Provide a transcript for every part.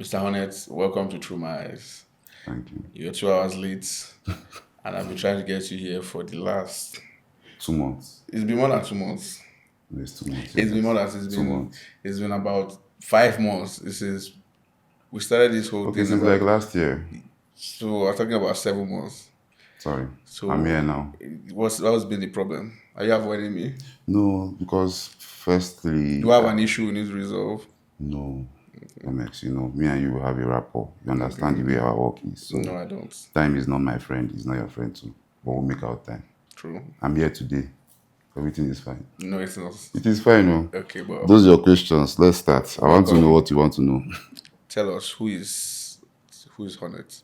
Mr. Hornet, welcome to Through My Eyes. Thank you. You're 2 hours late, and I've been trying to get you here for the last. 2 months. It's been more than 2 months. It's 2 months, It's been more yes. than it's Two been. months. It's been about 5 months. This is we started this whole Okay, thing since like about. last year. So I'm talking about 7 months. Sorry. I'm here So now. what's been the problem? Are you avoiding me? No, because Do firstly, I have an issue we need to resolve? no, Omex, me and you have a rapport. You understand the Okay. way our work is. No, So I don't. time is not my friend, it's not your friend too. But we'll make our time. True. I'm here today. Everything is fine. No, it's not. It is fine, no? Okay, but Those are your questions. Let's start. I want to know welcome. what you want to know. Tell us who is Hornet.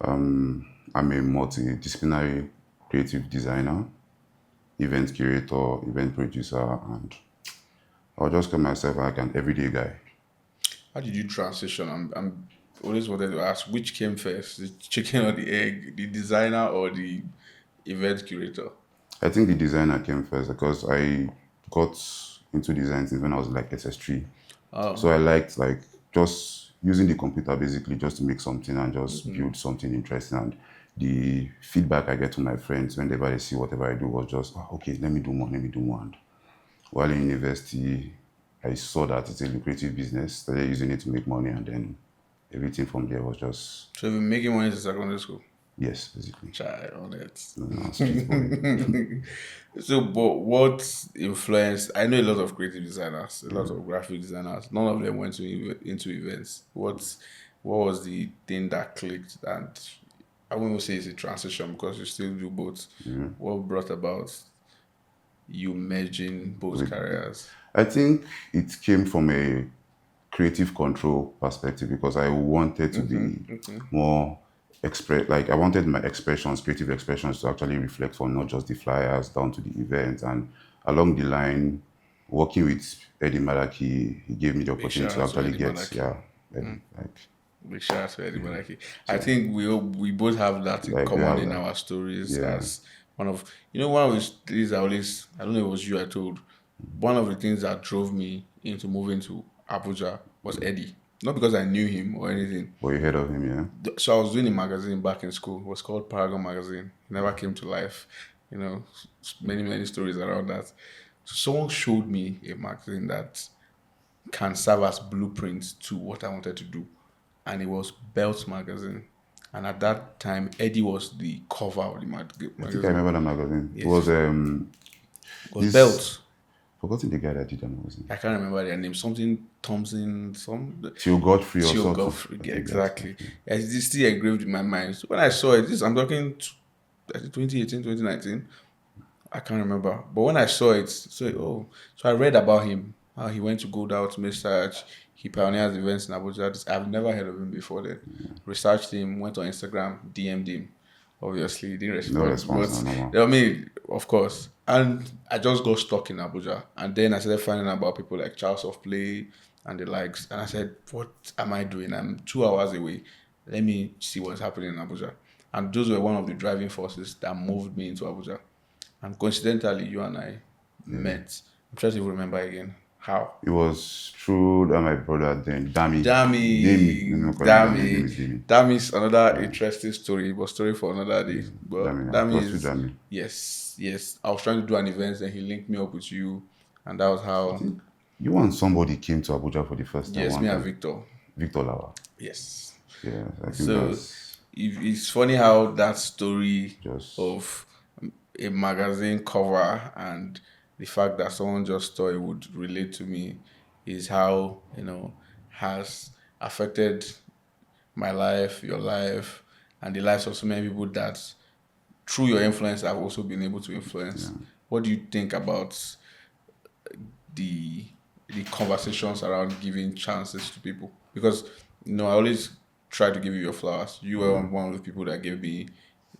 I'm a multidisciplinary creative designer, event curator, event producer, and I'll just call myself like an everyday guy. How did you transition? I'm always wanted to ask which came first, the chicken or the egg, the designer or the event curator? I think the designer came first because I got into design since when I was like SS3. So Oh, I liked like just using the computer basically just to make something and just build something interesting. And the feedback I get from my friends whenever they see whatever I do was just, "Oh, okay, let me do more, let me do more." And while in university, I saw that it's a lucrative business, started using it to make money, and then everything from there was just, so you've been making money since secondary school. yes, basically. Child on it. No, street boy. So, but what influenced? I know a lot of creative designers, a lot of graphic designers. None of them went into events. What was the thing that clicked? And I won't even say it's a transition because you still do both. What brought about you merging both With, careers? I think it came from a creative control perspective because I wanted to be Okay. more express. Like I wanted my expressions, creative expressions, to actually reflect from not just the flyers down to the event. And along the line, working with Eddie Malaki, he gave me the Big opportunity shout to out to actually Eddie get, Malaki. yeah, like, Big shout out to Eddie Malaki. I so think we both have that in like we common have in that. our stories Yeah. as one of the things I don't know if it was you I told, one of the things that drove me into moving to Abuja was Eddie. Not because I knew him or anything. Were you heard of him? Yeah. So I was doing a magazine back in school. It was called Paragon Magazine. It never came to life. Many stories around that. So someone showed me a magazine that can serve as blueprint to what I wanted to do. And it was Belt magazine. And at that time, Eddie was the cover of the I think I magazine. remember that magazine. It was Yes, it was this Belt. forgotten the guy that did that magazine. I can't remember their name. Something Thompson, some Till Godfrey or Theo something. Godfrey. I Yeah, think that's exactly. It's still engraved in my mind. So when I saw it, I'm talking I think 2018, 2019. I can't remember. But when I saw it, so I read about him, how he went to go down to research. He pioneers events in Abuja. I've never heard of him before then. Researched him, went on Instagram, DM'd him. Obviously, he didn't no respond. response, no, But no more. I mean, of course. And I just got stuck in Abuja. And then I started finding out about people like Charles of Play and the likes. And I said, what am I doing? I'm 2 hours away. Let me see what's happening in Abuja. And those were one of the driving forces that moved me into Abuja. And coincidentally, you and I met. I'm trying to even remember again. How? It was through that my brother then, Dami. Dami. Let Dami, me call him Dami. His name Dami, is Dami. Dami is another interesting story, but story for another day. But Dami, yeah. It Dami was through is, Dami. yes, yes. I was trying to do an event, and he linked me up with you, and that was I how. think you and somebody came to Abuja for the first time Yes, me one and time. Victor. Victor Lava. Yes. Yeah, I think So that's it's funny how that story just of a magazine cover and the fact that someone just thought it would relate to me is how has affected my life, your life, and the lives of so many people that through your influence I've also been able to influence. What do you think about the the conversations around giving chances to people? Because I always try to give you your flowers. You were one of the people that gave me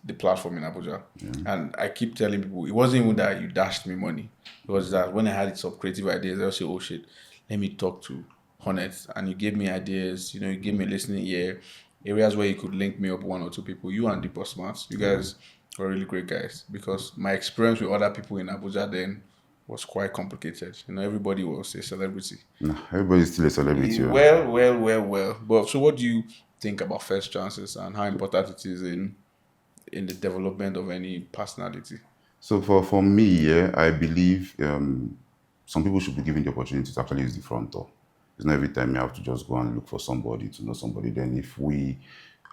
the platform in Abuja. And I keep telling people it wasn't even that you dashed me money. It was that when I had some creative ideas, I would say, oh shit, let me talk to Hornet. And you gave me ideas, you gave me a listening ear, areas where you could link me up one or two people. You and the boss Mats, you guys were really great guys. Because my experience with other people in Abuja then was quite complicated. Everybody was a celebrity. Nah, everybody's still a celebrity. Oh. Well. But so, what do you think about first chances and how important it is in the development of any personality? So for me, yeah, I believe some people should be given the opportunity to actually use the front door. It's not every time you have to just go and look for somebody to know somebody. Then if we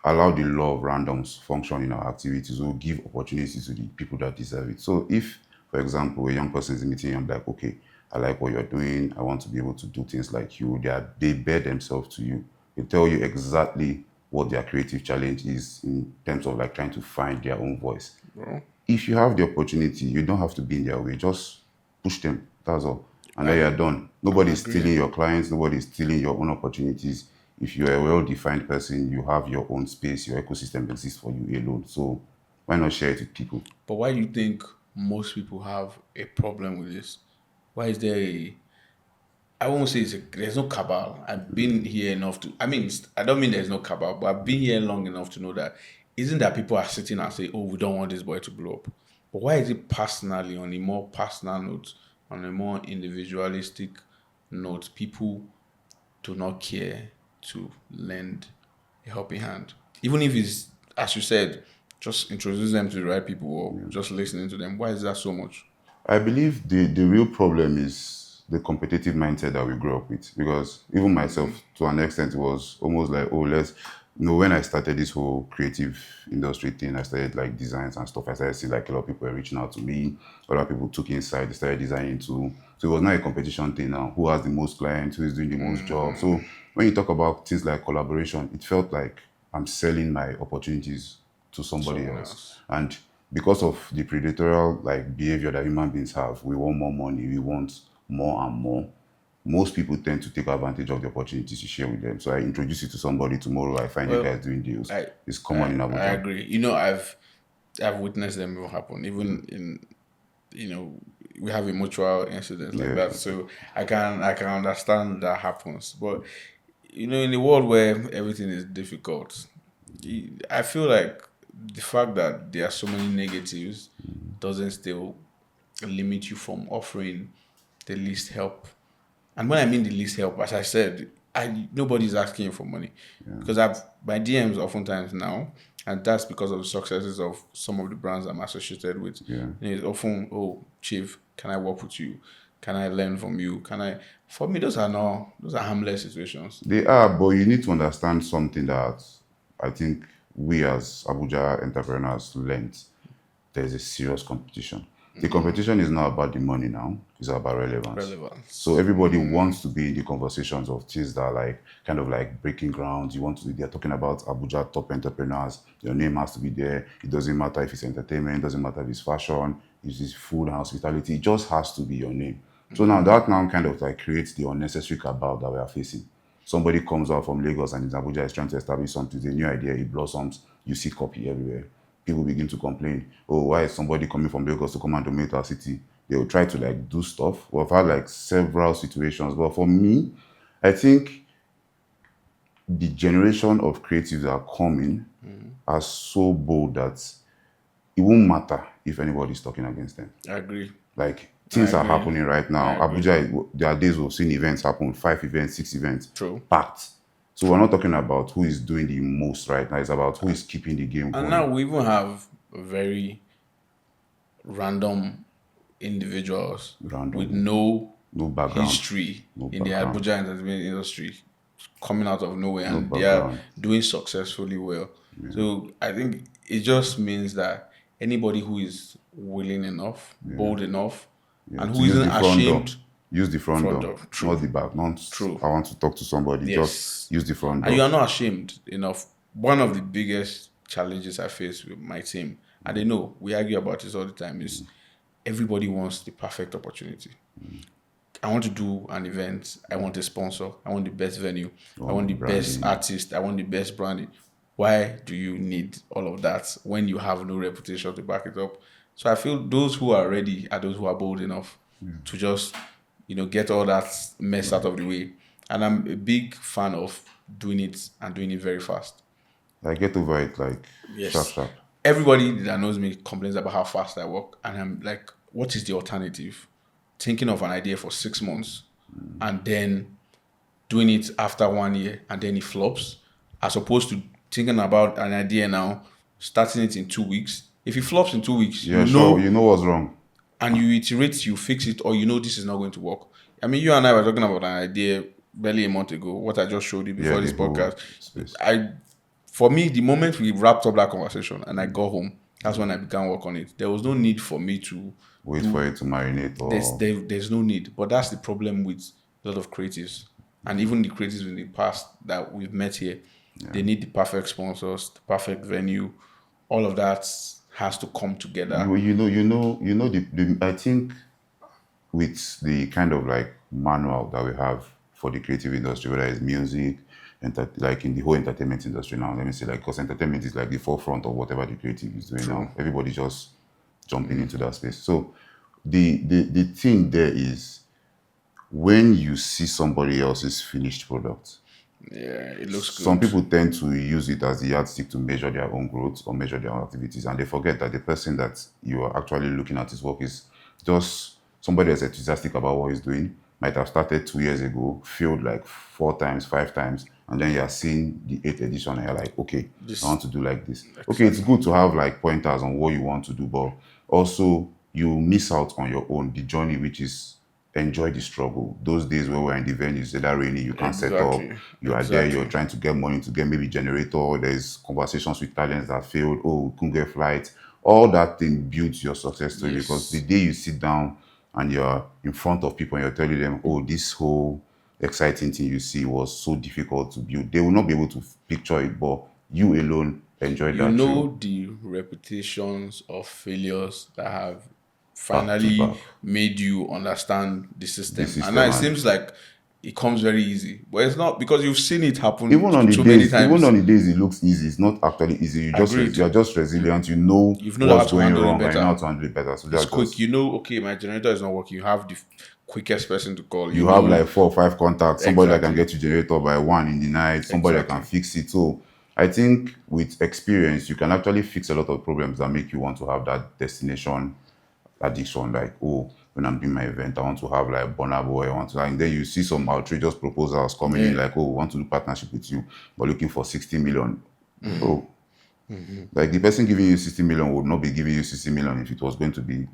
allow the law of randoms function in our activities, we'll give opportunities to the people that deserve it. So if, for example, a young person is meeting you, I'm like, okay, I like what you're doing. I want to be able to do things like you. They bear themselves to you. They tell you exactly what their creative challenge is in terms of like trying to find their own voice. Bro, If you have the opportunity, you don't have to be in their way. Just push them. That's all. And then I, you're done. I'm Nobody's stealing agreeing. your clients. Nobody's stealing your own opportunities. If you're a well-defined person, you have your own space. Your ecosystem exists for you alone. So why not share it with people? But why do you think most people have a problem with this? Why is there a I won't say there's no cabal. I've been here enough to. I mean, I don't mean there's no cabal, but I've been here long enough to know that isn't that people are sitting and say, "Oh, we don't want this boy to blow up." But why is it personally on a more personal note, on a more individualistic note, people do not care to lend a helping hand, even if it's as you said, just introduce them to the right people or just listening to them. Why is that so much? I believe the real problem is the competitive mindset that we grew up with. Because even myself, to an extent, it was almost like, oh, when I started this whole creative industry thing, I started like designs and stuff. I started seeing like a lot of people were reaching out to me. Other people took insight, they started designing too. So it was not a competition thing now. Who has the most clients? Who is doing the most jobs? So when you talk about things like collaboration, it felt like I'm selling my opportunities to somebody Someone else. else. And because of the predatorial like behavior that human beings have, we want more money, we want more and more. Most people tend to take advantage of the opportunities you share with them. So I introduce you to somebody tomorrow, I find you Well, guys doing deals. I It's common in I Abuja. agree. I've witnessed them will happen. Even in we have a mutual incidents like Yeah. that. So I can understand that happens. But in a world where everything is difficult, I feel like the fact that there are so many negatives doesn't still limit you from offering the least help. And when I mean the least help, as I said, nobody's asking you for money because I've my DMs oftentimes now, and that's because of the successes of some of the brands I'm associated with. Yeah. It's often, oh, chief, can I work with you? Can I learn from you? Can I? For me, those are harmless situations. They are, but you need to understand something that I think we as Abuja entrepreneurs learned. There's a serious competition. The competition is not about the money now, it's about relevance. So Relevance. everybody wants to be in the conversations of things that are like kind of like breaking ground. They're talking about Abuja top entrepreneurs. Your name has to be there. It doesn't matter if it's entertainment, it doesn't matter if it's fashion, if it's food and hospitality, it just has to be your name. So now that now kind of like creates the unnecessary cabal that we are facing. Somebody comes out from Lagos and in Abuja is trying to establish something, it's a new idea, it blossoms, you see copy everywhere. People begin to complain, oh, why is somebody coming from Lagos to come and dominate our city? They will try to like do stuff. We've had like several situations, but for me, I think the generation of creatives that are coming are so bold that it won't matter if anybody's talking against them. I agree. Like I things are agree. happening right I now. agree. Abuja, there are days we've seen events happen, 5 events, 6 events, True. packed. So we're not talking about who is doing the most right now. It's about who is keeping the game And going. now we even have very random individuals with Random, no no background, history no in the background, Abuja entertainment industry coming out of nowhere no and they are background. doing successfully well. So I think it just means that anybody who is willing enough, bold enough, Yeah, and to who use isn't the front door. ashamed Use the front front door, of not true, the back. Not true. I want to talk to somebody. Just Yes. use the front And you door. are not ashamed enough. One of the biggest challenges I face with my team, and they know we argue about this all the time, is everybody wants the perfect opportunity. I want to do an event. I want a sponsor. I want the best venue. I want the best Branding. artist. I want the best branding. Why do you need all of that when you have no reputation to back it up? So I feel those who are ready are those who are bold enough to just, get all that mess out of the way. And I'm a big fan of doing it and doing it very fast. Like get over it, like sharp, Yes. sharp. Everybody that knows me complains about how fast I work, and I'm like, what is the alternative? thinking of an idea for 6 months and then doing it after 1 year and then it flops, as opposed to thinking about an idea now, starting it in 2 weeks. If it flops in 2 weeks, Yeah, sure. You know what's wrong. and you iterate, you fix it, or this is not going to work. I mean, you and I were talking about an idea barely a month ago, what I just showed you before Yeah, this the whole podcast. space. For me, the moment we wrapped up that conversation and I got home, that's when I began work on it. There was no need for me to Wait for it to marinate or there's no need. But that's the problem with a lot of creatives. And even the creatives in the past that we've met here, they need the perfect sponsors, the perfect venue. All of that has to come together. I think with the kind of like manual that we have for the creative industry, whether it's music, like in the whole entertainment industry now, let me say, like, because entertainment is like the forefront of whatever the creative is doing now. Everybody just jumping into that space. So the thing there is when you see somebody else's finished product, Yeah, it looks good. some people tend to use it as the yardstick to measure their own growth or measure their own activities, and they forget that the person that you are actually looking at his work is just somebody that's enthusiastic about what he's doing. Might have started 2 years ago, failed like 4 times, 5 times, and then you are seeing the 8th edition, and you're like, okay, I want to do like this. Okay, it's good to have like pointers on what you want to do, but also you miss out on your own the journey, which is enjoy the struggle. Those days where we're in the venues, it's that rainy, you can't set up, you are there, you're trying to get money to get maybe generator, there's conversations with talents that failed, oh, couldn't get flights. All that thing builds your success story, because the day you sit down and you're in front of people and you're telling them, oh, this whole exciting thing you see was so difficult to build, they will not be able to picture it, but you alone enjoyed that too. The reputations of failures that have Back to finally back. made you understand the system. system And now it and- seems like it comes very easy. But it's not, because you've seen it happen Even on the too many days, times. even on the days it looks easy, it's not actually easy. Agreed. You're just resilient. You know You've known how what's to going handle it wrong, and you better. know how to handle it better. So It's that's quick. just, Okay, my generator is not working. You have the quickest person to call. you have like 4 or 5 contacts. Somebody that can Exactly. get you generator by 1 in the night. Somebody that can fix it. So I think with experience, you can actually fix a lot of problems that make you want to have that destination addiction. Like, oh, when I'm doing my event, I want to have like Burna Boy. I want to, and then you see some outrageous proposals coming in, like, oh, we want to do partnership with you, but looking for 60 million. Bro, like the person giving you 60 million would not be giving you 60 million if it was going to be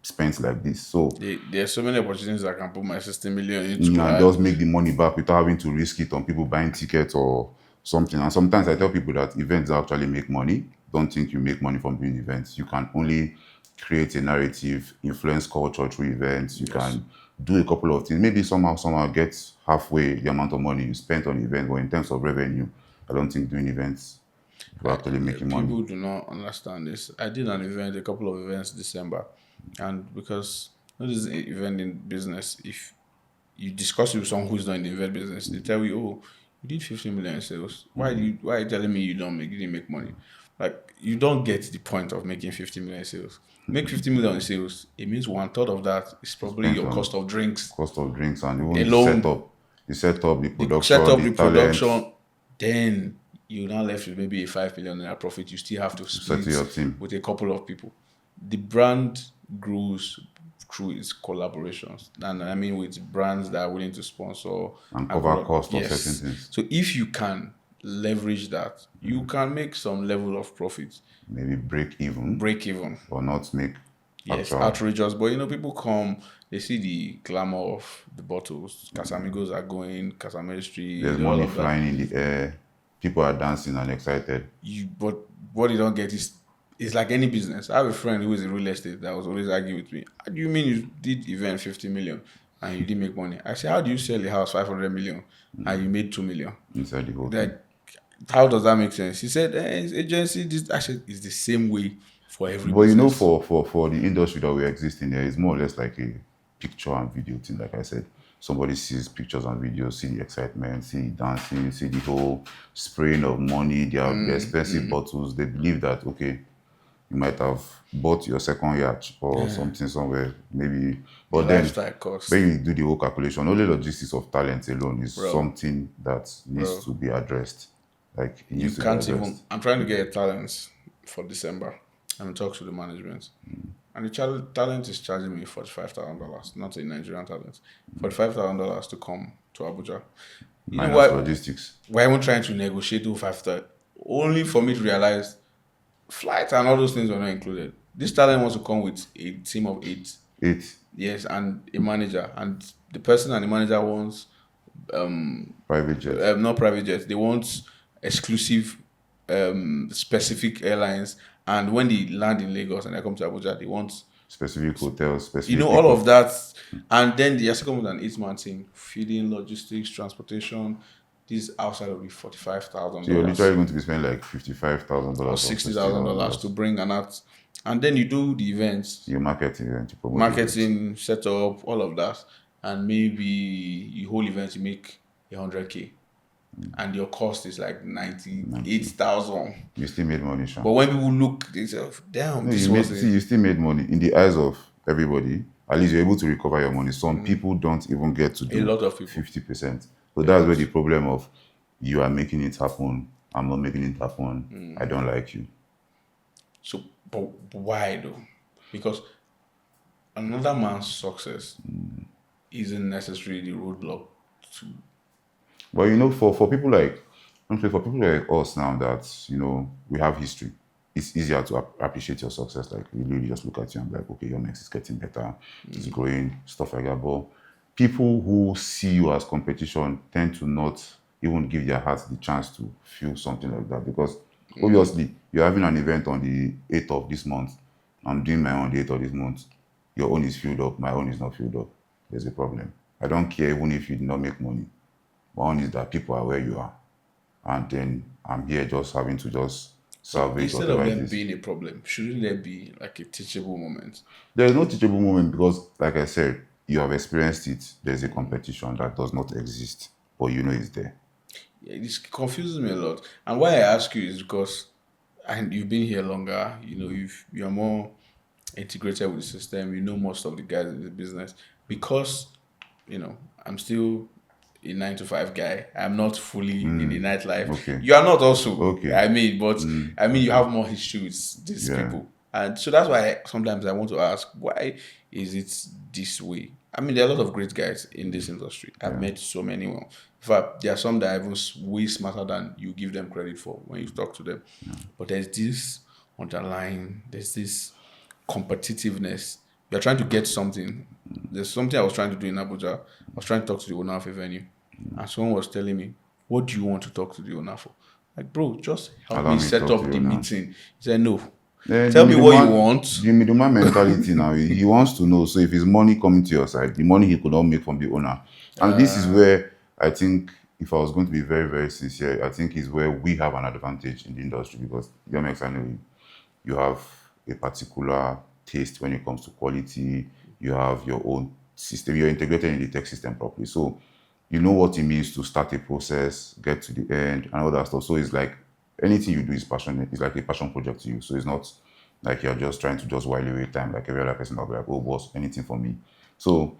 spent like this. So There's so many opportunities I can put my 60 million into. and just make the money back without having to risk it on people buying tickets or something. And sometimes I tell people that events actually make money. Don't think you make money from doing events. You can only create a narrative, influence culture through events. You can do a couple of things. Maybe somehow get halfway the amount of money you spent on events, but in terms of revenue, I don't think doing events will actually making money. People do not understand this. I did a couple of events December, and because this is an event in business, if you discuss with someone who's not in the event business, they tell you, "Oh, you did 15 million in sales. Why are you telling me you didn't make money?" Like, you don't get the point of making 50 million in sales. Make 50 million in sales, it means 1/3 of that is probably your cost of drinks. Cost of drinks and even Alone. the setup, the production, Set up the the talent, production, then you're now left with maybe a 5 million naira profit. You still have to split your team. with a couple of people. The brand grows through its collaborations, and I mean with brands that are willing to sponsor and cover cost of certain things. So if you can leverage that, you can make some level of profit. Maybe break even or not make outrageous. But people come, they see the glamour of the bottles. Casamigos are going, Casamestry. There's money flying in the air. People are dancing and excited. But what you don't get is, it's like any business. I have a friend who is in real estate that was always arguing with me. How do you mean you did event 50 million and you didn't make money? I said, how do you sell a house 500 million and you made 2 million? Inside the whole thing. Like, how does that make sense? He said, it's agency. This actually is the same way for every business. for the industry that we exist in, there is more or less like a picture and video thing. Like I said, somebody sees pictures and videos, see the excitement, see the dancing, see the whole spraying of money, the expensive bottles. They believe that, okay, you might have bought your second yacht or something somewhere, maybe. But then, when you do the whole calculation, only logistics of talent alone is something that needs to be addressed. Like, it I'm trying to get a talent for December. I'm in talks with the management. And the talent is charging me $45,000, not a Nigerian talent, $45,000 to come to Abuja. You know Minus what? logistics. Why am I trying to negotiate to 5,000? Only for me to realize flight and all those things were not included. This talent wants to come with a team of 8. 8. Yes, and a manager, and the person and the manager wants Private jet. not private jets. They want exclusive, specific airlines. And when they land in Lagos and they come to Abuja, they want Specific hotels, you specific know all pickup. of that. And then they also come with an 8-man team, feeding, logistics, transportation. This outside of the So you're $45,000 literally going to be spending like $55,000 or or $60,000 to bring an act, and then you do the events, your marketing event, you promote the event. marketing, setup, all of that, and maybe you whole event you make 100K, and your cost is like 98,000. You still made money, Sean. But when people look, they say, "Damn, No, this you made, was see, it." you still made money in the eyes of everybody. At least you're able to recover your money. Some people don't even get to A do lot of people. 50%. So that's where the problem of you are making it happen, I'm not making it happen, I don't like you. So, but why though? Because another man's success isn't necessarily the roadblock to. But for people like, honestly, for people like us now that, we have history, it's easier to appreciate your success. Like, we really just look at you and be like, okay, your next is getting better, it's growing, stuff like that. But people who see you as competition tend to not even give their hearts the chance to feel something like that. Because obviously, you're having an event on the 8th of this month. I'm doing my own on the 8th of this month. Your own is filled up, my own is not filled up. There's a problem. I don't care even if you did not make money. My own is that people are where you are. And then I'm here just having to just salvage Instead of whatever it them is. being a problem, shouldn't there be like a teachable moment? There is no teachable moment because, like I said, you have experienced it. There's a competition that does not exist, but you know it's there. Yeah, this confuses me a lot. And why I ask you is because and you've been here longer, you're more integrated with the system, you know most of the guys in the business. Because, I'm still a 9 to 5 guy. I'm not fully in the nightlife. Okay. You are not also. Okay. But you have more history with these Yeah. people. And so that's why sometimes I want to ask, why is it this way? I mean, there are a lot of great guys in this industry. I've met so many. In fact, there are some that are even way smarter than you give them credit for when you talk to them. But there's this there's this competitiveness. You're trying to get something. There's something I was trying to do in Abuja. I was trying to talk to the owner of a venue. And someone was telling me, what do you want to talk to the owner for? Like, bro, just help Allow me me to set talk up to the you now. meeting. He said, no. Tell Tell me what you want. The middleman mentality now. He wants to know. So if his money coming to your side, the money he could not make from the owner. And this is where I think, if I was going to be very, very sincere, I think is where we have an advantage in the industry because Yomex, I know you have a particular taste when it comes to quality. You have your own system. You're integrated in the tech system properly. So you know what it means to start a process, get to the end, and all that stuff. So it's like anything you do is passionate. It's like a passion project to you. So it's not like you're just trying to just while away time like every other person will be like, oh boss, anything for me. So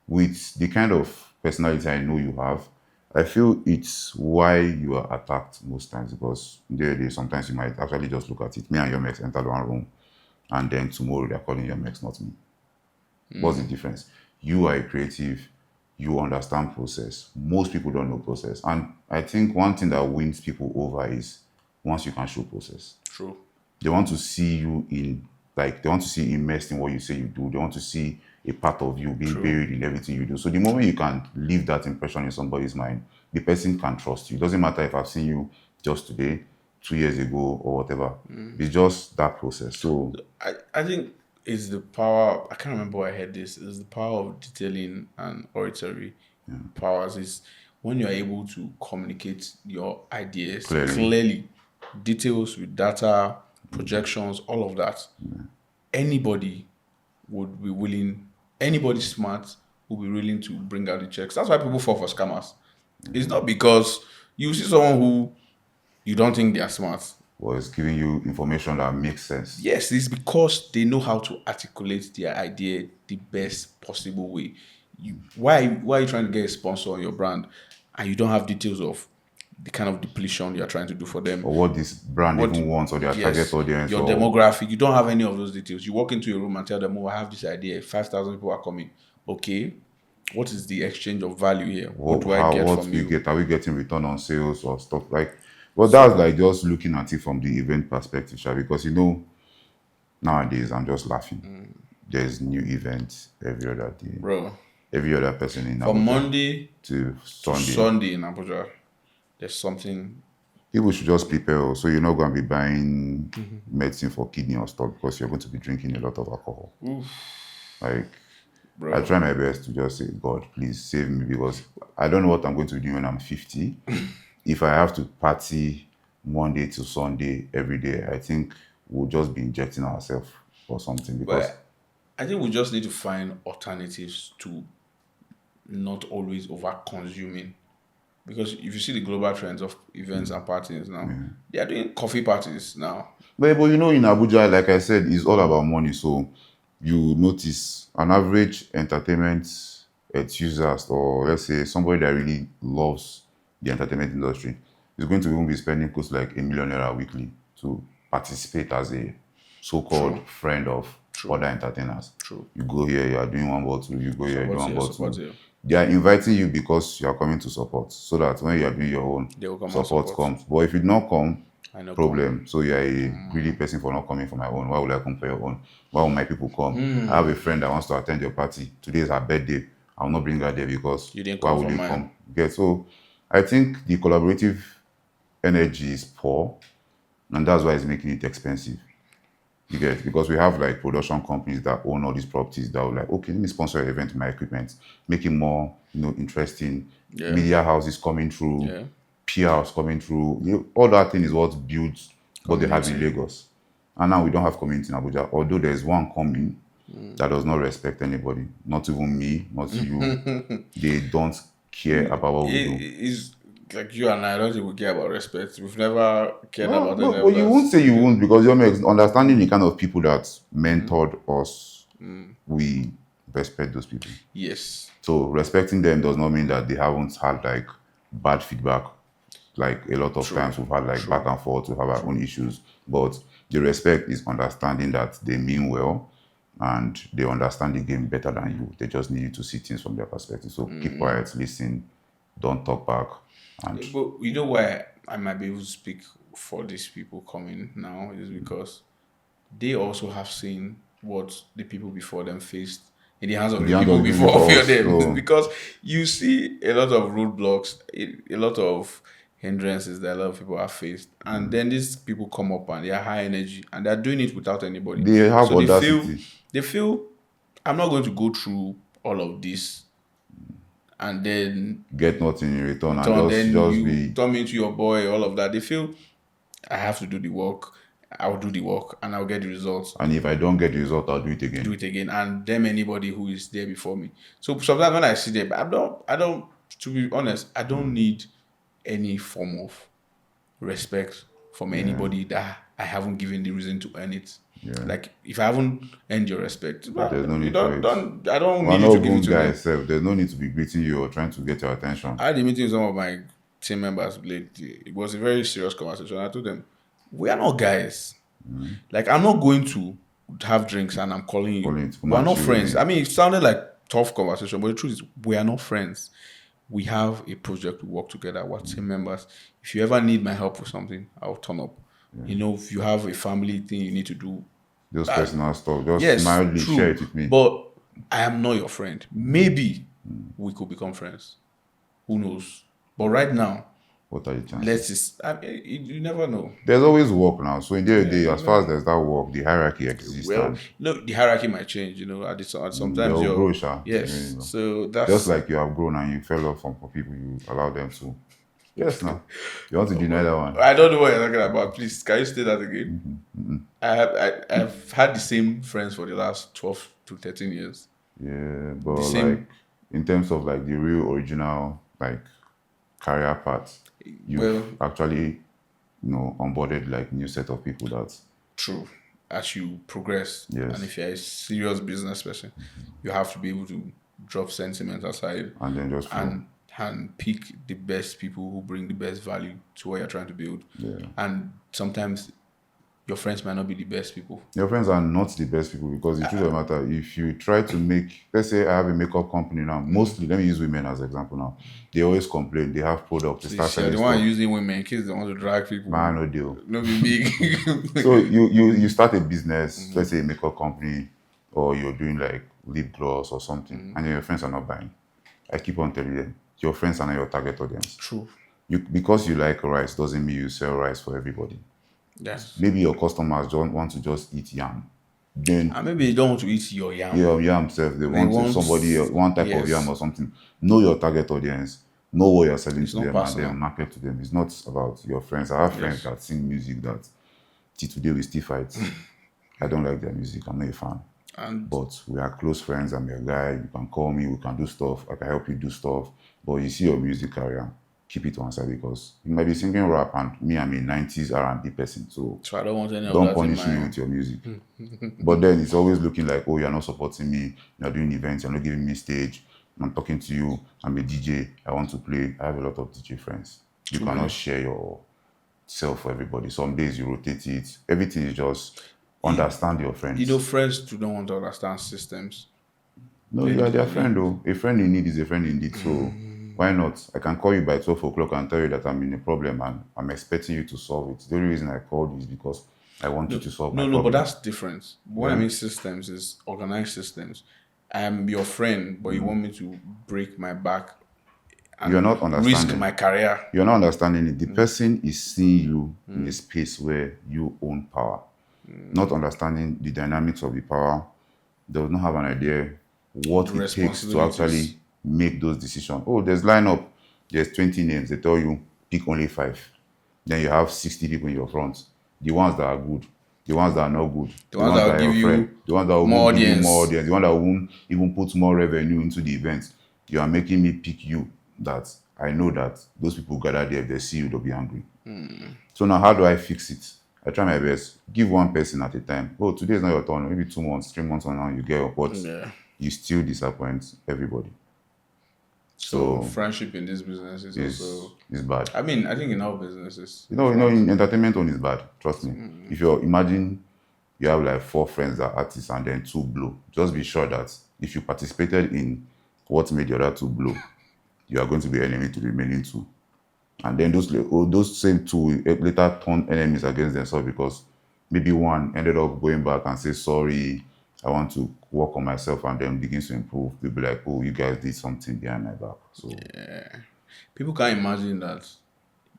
with the kind of personality I know you have, I feel it's why you are attacked most times because sometimes you might actually just look at it. Me and your mates enter one room and then tomorrow they're calling your mates, not me. What's the difference? You are a creative, you understand process. Most people don't know process. And I think one thing that wins people over is once you can show process. True. They want to see you they want to see you immersed in what you say you do. They want to see a part of you being buried in everything you do. So the moment you can leave that impression in somebody's mind, the person can trust you. It doesn't matter if I've seen you just today, 2 years ago, or whatever. It's just that process. So I think it's the power. I can't remember where I heard this. It's the power of detailing and oratory powers. Is when you're able to communicate your ideas clearly, details with data, projections, all of that. Anybody would be willing. Anybody smart will be willing to bring out the checks. That's why people fall for scammers. It's not because you see someone who you don't think they are smart. was giving you information that makes sense. Yes, it's because they know how to articulate their idea the best possible way. Why are you trying to get a sponsor on your brand and you don't have details of the kind of depletion you're trying to do for them. Or what this brand even wants, or their target audience, your or demographic. You don't have any of those details. You walk into a room and tell them, "Oh, I have this idea. 5,000 people are coming." Okay, what is the exchange of value here? What do I get what from we you? get, are we getting return on sales or stuff like? Well, that's like just looking at it from the event perspective, sha, because nowadays I'm just laughing. There's new events every other day. Bro, Every other person in from Abuja Monday to to Sunday. Sunday in Abuja, there's something. People should just prepare. So you're not going to be buying medicine for kidney or stuff because you're going to be drinking a lot of alcohol. Like, Bro. I try my best to just say, God, please save me, because I don't know what I'm going to do when I'm 50. If I have to party Monday to Sunday every day, I think we'll just be injecting ourselves or something, because But I think we just need to find alternatives to not always over consuming. Because if you see the global trends of events and parties now, they are doing coffee parties now. But in Abuja, like I said, it's all about money. So you notice an average entertainment enthusiast, or let's say somebody that really loves the entertainment industry, is going to even be spending close to like #1 million weekly to participate as a so-called friend of other entertainers. True. You go here, you are doing one bottle. You go here, you do one bottle. Support here. They are inviting you because you are coming to support, so that when you are doing your own, They will come support comes. But if you do not come, I know problem. So you are a greedy person for not coming for my own. Why would I come for your own? Why will my people come? I have a friend that wants to attend your party. Today is her birthday. I will not bring her there because You didn't why come would for you mine. come? Get so I think the collaborative energy is poor, and that's why it's making it expensive. You get, because we have like production companies that own all these properties that will like, okay, let me sponsor an event with my equipment, make it more, interesting. Yeah. Media houses coming through, Yeah. PRs coming through. All that thing is what builds what they have in Lagos. And now we don't have community in Abuja, although there's one coming that does not respect anybody, not even me, not you. They don't care about what we do. It's like you and I don't think we care about respect. We've never cared about any But of you that. won't say you won't, because you're understanding the kind of people that mentored us. We respect those people. Yes. So respecting them does not mean that they haven't had like bad feedback. Like a lot of times we've had like back and forth, we have our own issues. But the respect is understanding that they mean well and they understand the game better than you. They just need you to see things from their perspective. So keep quiet, listen, don't talk back. And But you know why I might be able to speak for these people coming now is because they also have seen what the people before them faced in the hands of the people before them. Because you see a lot of roadblocks, a lot of hindrances that a lot of people have faced, and then these people come up and they are high energy and they're doing it without anybody. they have audacity. They feel I'm not going to go through all of this and then Get nothing in return and then just you be turn me into your boy, all of that. They feel I have to do the work. I'll do the work and I'll get the results. and if I don't get the result, I'll do it again. And them anybody who is there before me. So sometimes when I see them, I don't to be honest, I don't need any form of respect from anybody that I haven't given the reason to earn it. Like if I haven't earned your respect, there's no need for it. I don't need you to give it to me. There's no need to be greeting you or trying to get your attention. I had a meeting with some of my team members lately. It was a very serious conversation. I told them, we are not guys. Like, I'm not going to have drinks and I'm calling you. We are not friends. I mean, it sounded like tough conversation, but the truth is, we are not friends. We have a project, we work together, we're team members. If you ever need my help with something, I'll turn up. If you have a family thing you need to do, Those personal stuff, just mildly share it with me. But I am not your friend. Maybe we could become friends. Who knows? But right now, what are the chances? You never know. There's always work now. So in the day, as far as there's that work, the hierarchy exists. Well, the hierarchy might change. Sometimes you're grow, yes. So that's just like you have grown and you fell off from people, you allow them to. Yes, now you want to deny that one. I don't know what you're talking about. Please, can you say that again? I've had the same friends for the last 12 to 13 years. Yeah, but like in terms of like the real original like career path, you've actually onboarded like new set of people. That's true. As you progress, yes. And if you're a serious business person, you have to be able to drop sentiment aside and then just flow. And and pick the best people who bring the best value to what you're trying to build. Yeah. And sometimes your friends might not be the best people. Your friends are not the best people because the truth of the matter, if you try to make, let's say I have a makeup company now, mostly, let me use women as example now. They always complain, they have products, they So you start see, selling the one stuff. using women in case they want to drag people. Man, no deal. No be big. So you start a business, let's say a makeup company, or you're doing like lip gloss or something, and your friends are not buying. I keep on telling them, your friends are not your target audience. True. Because you like rice doesn't mean you sell rice for everybody. Yes. Maybe your customers don't want to just eat yam. Then And maybe they don't want to eat your yam. yam self, they want somebody one type of yam or something. Know your target audience. Know what you're selling to not them personal. and then market to them. It's not about your friends. I have friends that sing music that till today we still fight. I don't like their music. I'm not a fan. And But we are close friends. I'm your guy. You can call me. We can do stuff. I can help you do stuff. But you see your music career, keep it to one side because you might be singing rap and me, I'm a 90s R&B person. So I don't want any of don't that punish in me my... with your music. But then it's always looking like, oh, you're not supporting me. You're doing events. You're not giving me stage. I'm talking to you. I'm a DJ. I want to play. I have a lot of DJ friends. You cannot share your self for everybody. Some days you rotate it. Everything is just understand your friends. You know, friends do not want to understand systems. No, you are their friend though. A friend in need is a friend indeed. So why not? I can call you by 12 o'clock and tell you that I'm in a problem and I'm expecting you to solve it. The only reason I called you is because I want you to solve my problem. But that's different. What I mean systems is organized systems. I am your friend, but you want me to break my back and You're not understanding. risk my career. You're not understanding it. The person is seeing you in a space where you own power. Not understanding the dynamics of the power, does not have an idea what it takes to actually make those decisions. Oh, there's lineup, there's 20 names. They tell you pick only 5. Then you have 60 people in your front. The ones that are good, the ones that are not good, The ones that will give you the ones that will more give you audience. more audience, the ones that won't even put more revenue into the event. You are making me pick you. That I know that those people gather there, if they see you, they'll be angry. So now how do I fix it? I try my best. Give one person at a time. Oh, today is not your turn. Maybe 2 months, 3 months on now, you get your pot. You still disappoint everybody. So friendship in this business is also bad. I mean, I think in all businesses. You know, in entertainment one is bad. Trust me. If you imagine you have like 4 friends that are artists and then 2 blow, just be sure that if you participated in what made the other 2 blow, you are going to be enemy to the remaining 2. And then those same 2 later turn enemies against themselves because maybe one ended up going back and say, sorry, I want to work on myself, and then begins to improve. They'll be like, oh, you guys did something behind my back. So People can't imagine that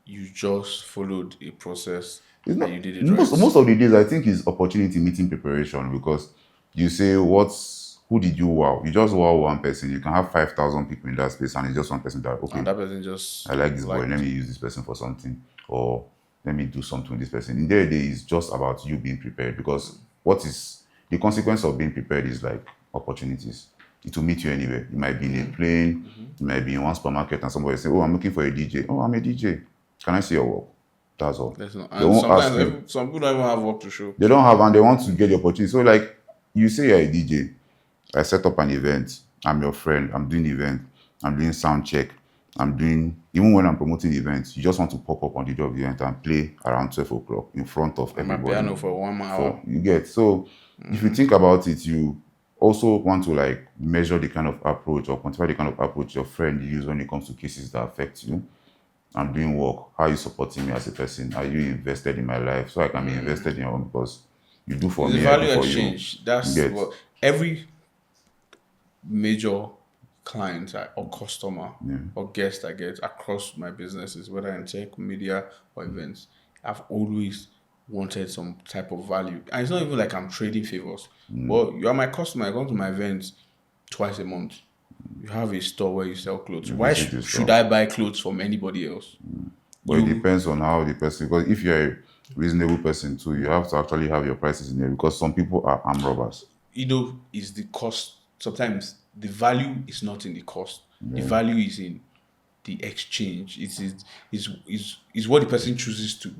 you just followed a process it's not, and you did it most of the days, I think, is opportunity meeting preparation because you say, who did you wow? You just wow one person. You can have 5,000 people in that space, and it's just one person that, okay, and that person just I like this boy, let me use this person for something, or let me do something with this person. In the day, it's just about you being prepared because what is the consequence of being prepared is like opportunities. It will meet you anywhere. You might be in a plane, you might be in one supermarket, and somebody say, oh, I'm looking for a DJ. Oh, I'm a DJ. Can I see your work? That's all. They They won't ask you. some people don't even have work to show. They don't have, and they want to get the opportunity. So, like, you say you're a DJ. I set up an event. I'm your friend. I'm doing the event. I'm doing sound check. Even when I'm promoting events, you just want to pop up on the day of the event and play around 12 o'clock in front of everybody. My piano for 1 hour. You get. So, if you think about it, you also want to like measure the kind of approach or quantify the kind of approach your friend use when it comes to cases that affect you. I'm doing work. How are you supporting me as a person? Are you invested in my life so I can be invested in your own because you do for The me, I value do for exchange. you. That's Yes. what every major client or customer or guest I get across my businesses, whether in tech, media, or events, I've always wanted some type of value. And it's not even like I'm trading favors. Well, you are my customer. I come to my events twice a month. You have a store where you sell clothes. Why visit the should store. I buy clothes from anybody else? But it depends on how the person, because if you're a reasonable person too, you have to actually have your prices in there because some people are arm robbers. Is the cost. Sometimes the value is not in the cost. The value is in the exchange. Is what the person chooses to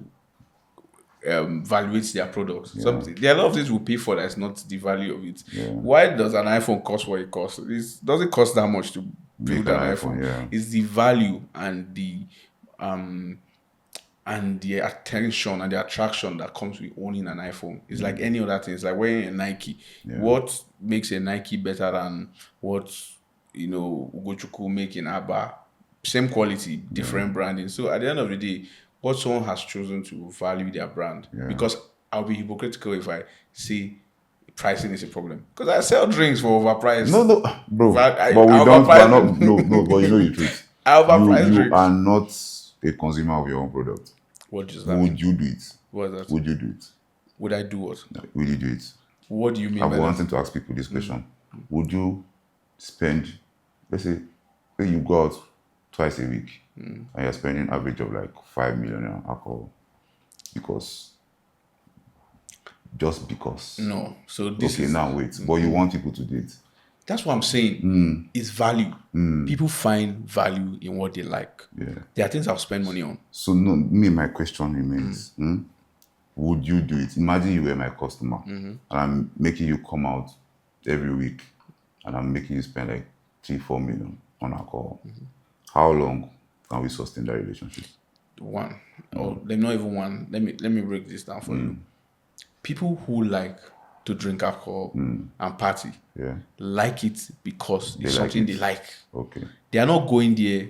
evaluate their products. There are a lot of things we pay for that's not the value of it. Why does an iPhone cost what it costs? It doesn't cost that much to build an iPhone. Yeah. It's the value and the attention and the attraction that comes with owning an iPhone. It's like any other thing. It's like wearing a Nike. What makes a Nike better than what Ugochukwu make in Abba? Same quality, different branding. So at the end of the day, what someone has chosen to value their brand. Because I'll be hypocritical if I say pricing is a problem. Because I sell drinks for overpriced. No, bro. I but we don't. We're overprice not. No. But you know the truth. I overprice You drinks. are not a consumer of your own product. What does that mean? Would you do it? What is that? Would you do it? Would I do what? Will you do it? What do you mean I've by been that? wanting to ask people this question. Would you spend, let's say you go out twice a week and you're spending average of like 5 million on alcohol just because? No. So this Okay, is now wait. But you want people to do it. that's what I'm saying. It's value. People find value in what they like. Yeah. There are things I'll spend money on. So no, my question remains, would you do it? Imagine you were my customer and I'm making you come out every week and I'm making you spend like 3-4 million on alcohol. How long can we sustain that relationship? One. Or they're not even one. Let me break this down for you. People who like to drink alcohol and party like it because it's something they like. Okay. They are not going there.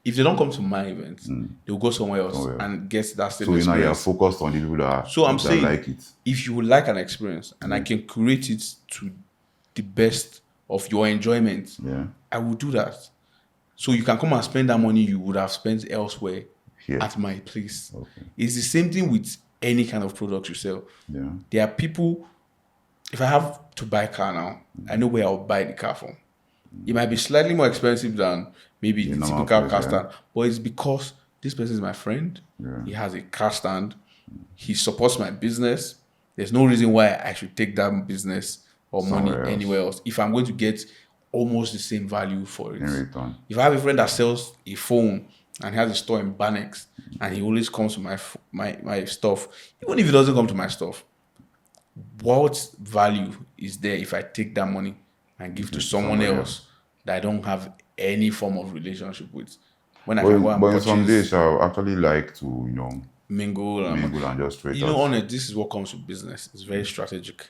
If they don't come to my event, they'll go somewhere else and get that same So you experience. you're focused on the people that saying, like it. If you would like an experience and I can curate it to the best of your enjoyment, I will do that. So you can come and spend that money you would have spent elsewhere at my place. Okay. It's the same thing with any kind of product you sell. Yeah. There are people, if I have to buy a car now, I know where I'll buy the car from. It might be slightly more expensive than maybe the typical car stand, but it's because this person is my friend. He has a car stand. He supports my business. There's no reason why I should take that business or money anywhere else if I'm going to get almost the same value for it. In return. If I have a friend that sells a phone and he has a store in Banex and he always comes to my stuff, even if he doesn't come to my stuff, what value is there if I take that money and give to someone else that I don't have any form of relationship with? When I can go and but in purchase, some days, I actually like to, mingle and just trade. honest, this is what comes with business. It's very strategic.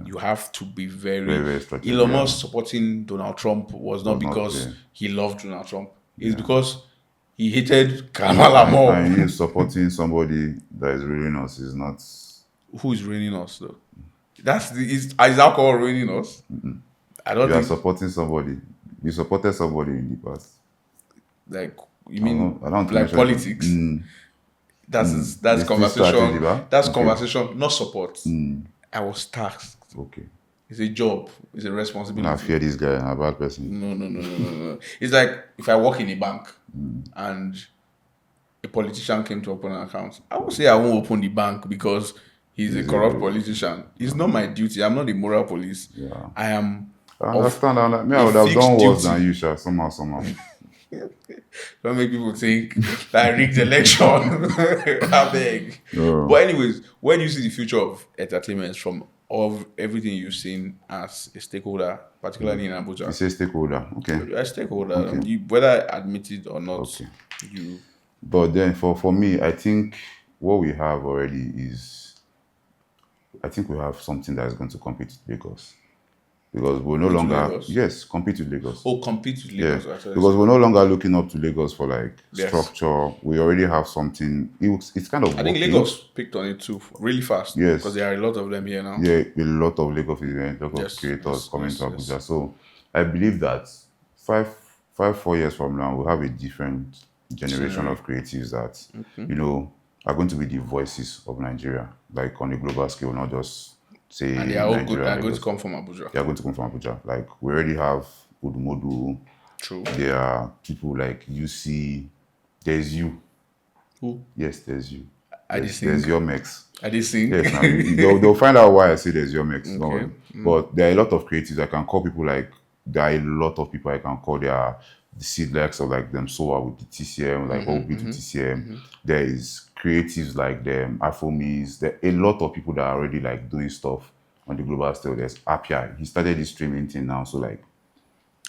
You have to be very, very strategic. Elon Musk supporting Donald Trump was not because he loved Donald Trump. It's because he hated Kamala more. And you supporting somebody that is ruining us is not. Who is ruining us though? Is alcohol ruining us? I don't You are think. supporting somebody. You supported somebody in the past. Like you mean I don't like politics? That's It's conversation. strategy, ba? That's Okay. conversation, not support. I was tasked. Okay. It's a job. It's a responsibility. I fear this guy. I'm a bad person. No. It's like if I work in a bank and a politician came to open an account, I would say I won't open the bank because he's a corrupt politician. It's not my duty. I'm not the moral police. Yeah. I am. I understand. I would have fixed done worse duty. than you, Sha. Somehow. Don't make people think that I rigged the election. I beg. Yeah. But anyways, where do you see the future of entertainment from everything you've seen as a stakeholder, particularly in Abuja? You say stakeholder. Okay. A stakeholder, whether admitted or not, you. But then for me, I think what we have already is, I think we have something that is going to compete with Lagos. Because we're no longer, compete with Lagos. Oh, compete with Lagos. Because we're no longer looking up to Lagos for like Yes. structure. We already have something. It's kind of. I think working. Lagos picked on it too, really fast. Yes. Because there are a lot of them here now. Yeah, a lot of Lagos events, a lot of Yes, creators coming to Abuja. yes. So I believe that 4 years from now, we'll have a different generation of creatives that, are going to be the voices of Nigeria, like on a global scale, not just say. And they are all Nigeria, good. They are going Lagos. to come from Abuja. They are going to come from Abuja. Like, we already have Udumodu. True. There are people like UC. There's you. Who? Yes, there's you. I did sing. There's your mix. I did sing. Yes, now, they'll find out why I say there's your mix. No Okay. worry. But there are a lot of creatives I can call people like. There are a lot of people I can call. There are the seedlets of like them Soa with the TCM, like OB to TCM. There is creatives like them, Afomis. There are a lot of people that are already like doing stuff on the global scale. There's Apia. He started this streaming thing now, so like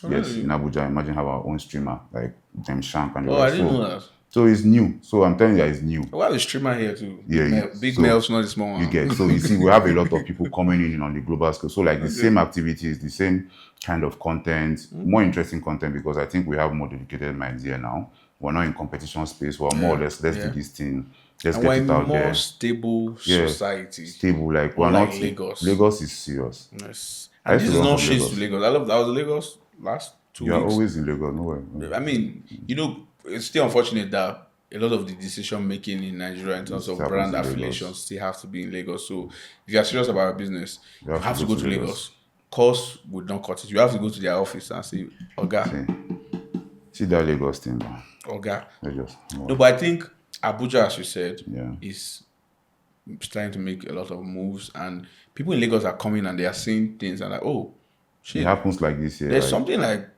Oh, Yes, in really? Abuja. Imagine have our own streamer like them Shank and the Oh, I rest. didn't know that. So it's new. So I'm telling you, that it's new. We have a streamer here too. Yeah. Big So Mel's not a small you one. get. So you see, we have a lot of people coming in on the global scale. So like the same Okay. activities, the same kind of content, more interesting content because I think we have more dedicated minds here now. We're not in competition space. We're more or Yeah, less let's do yeah. this thing, let's And get we're it in out more there. stable Yeah, society, stable. Like we're unlike not. Lagos. Lagos is serious. Yes. I And used this to is run not from shades to Lagos. Lagos. I was in Lagos last two You are weeks. always in Lagos, no way. I mean, it's still unfortunate that a lot of the decision making in Nigeria in terms It of happens brand in Lagos. affiliations still have to be in Lagos. So if you are serious about your business, You you have to have go to go to to Lagos. Lagos. Cost would not cut it. You have to go to their office and say, Oga, See, see that Lagos thing, man. Oga. Let's just No, no. but I think Abuja, as you said, Yeah. is trying to make a lot of moves, and people in Lagos are coming and they are seeing things and like, oh, It shit, happens like this here, there's like something like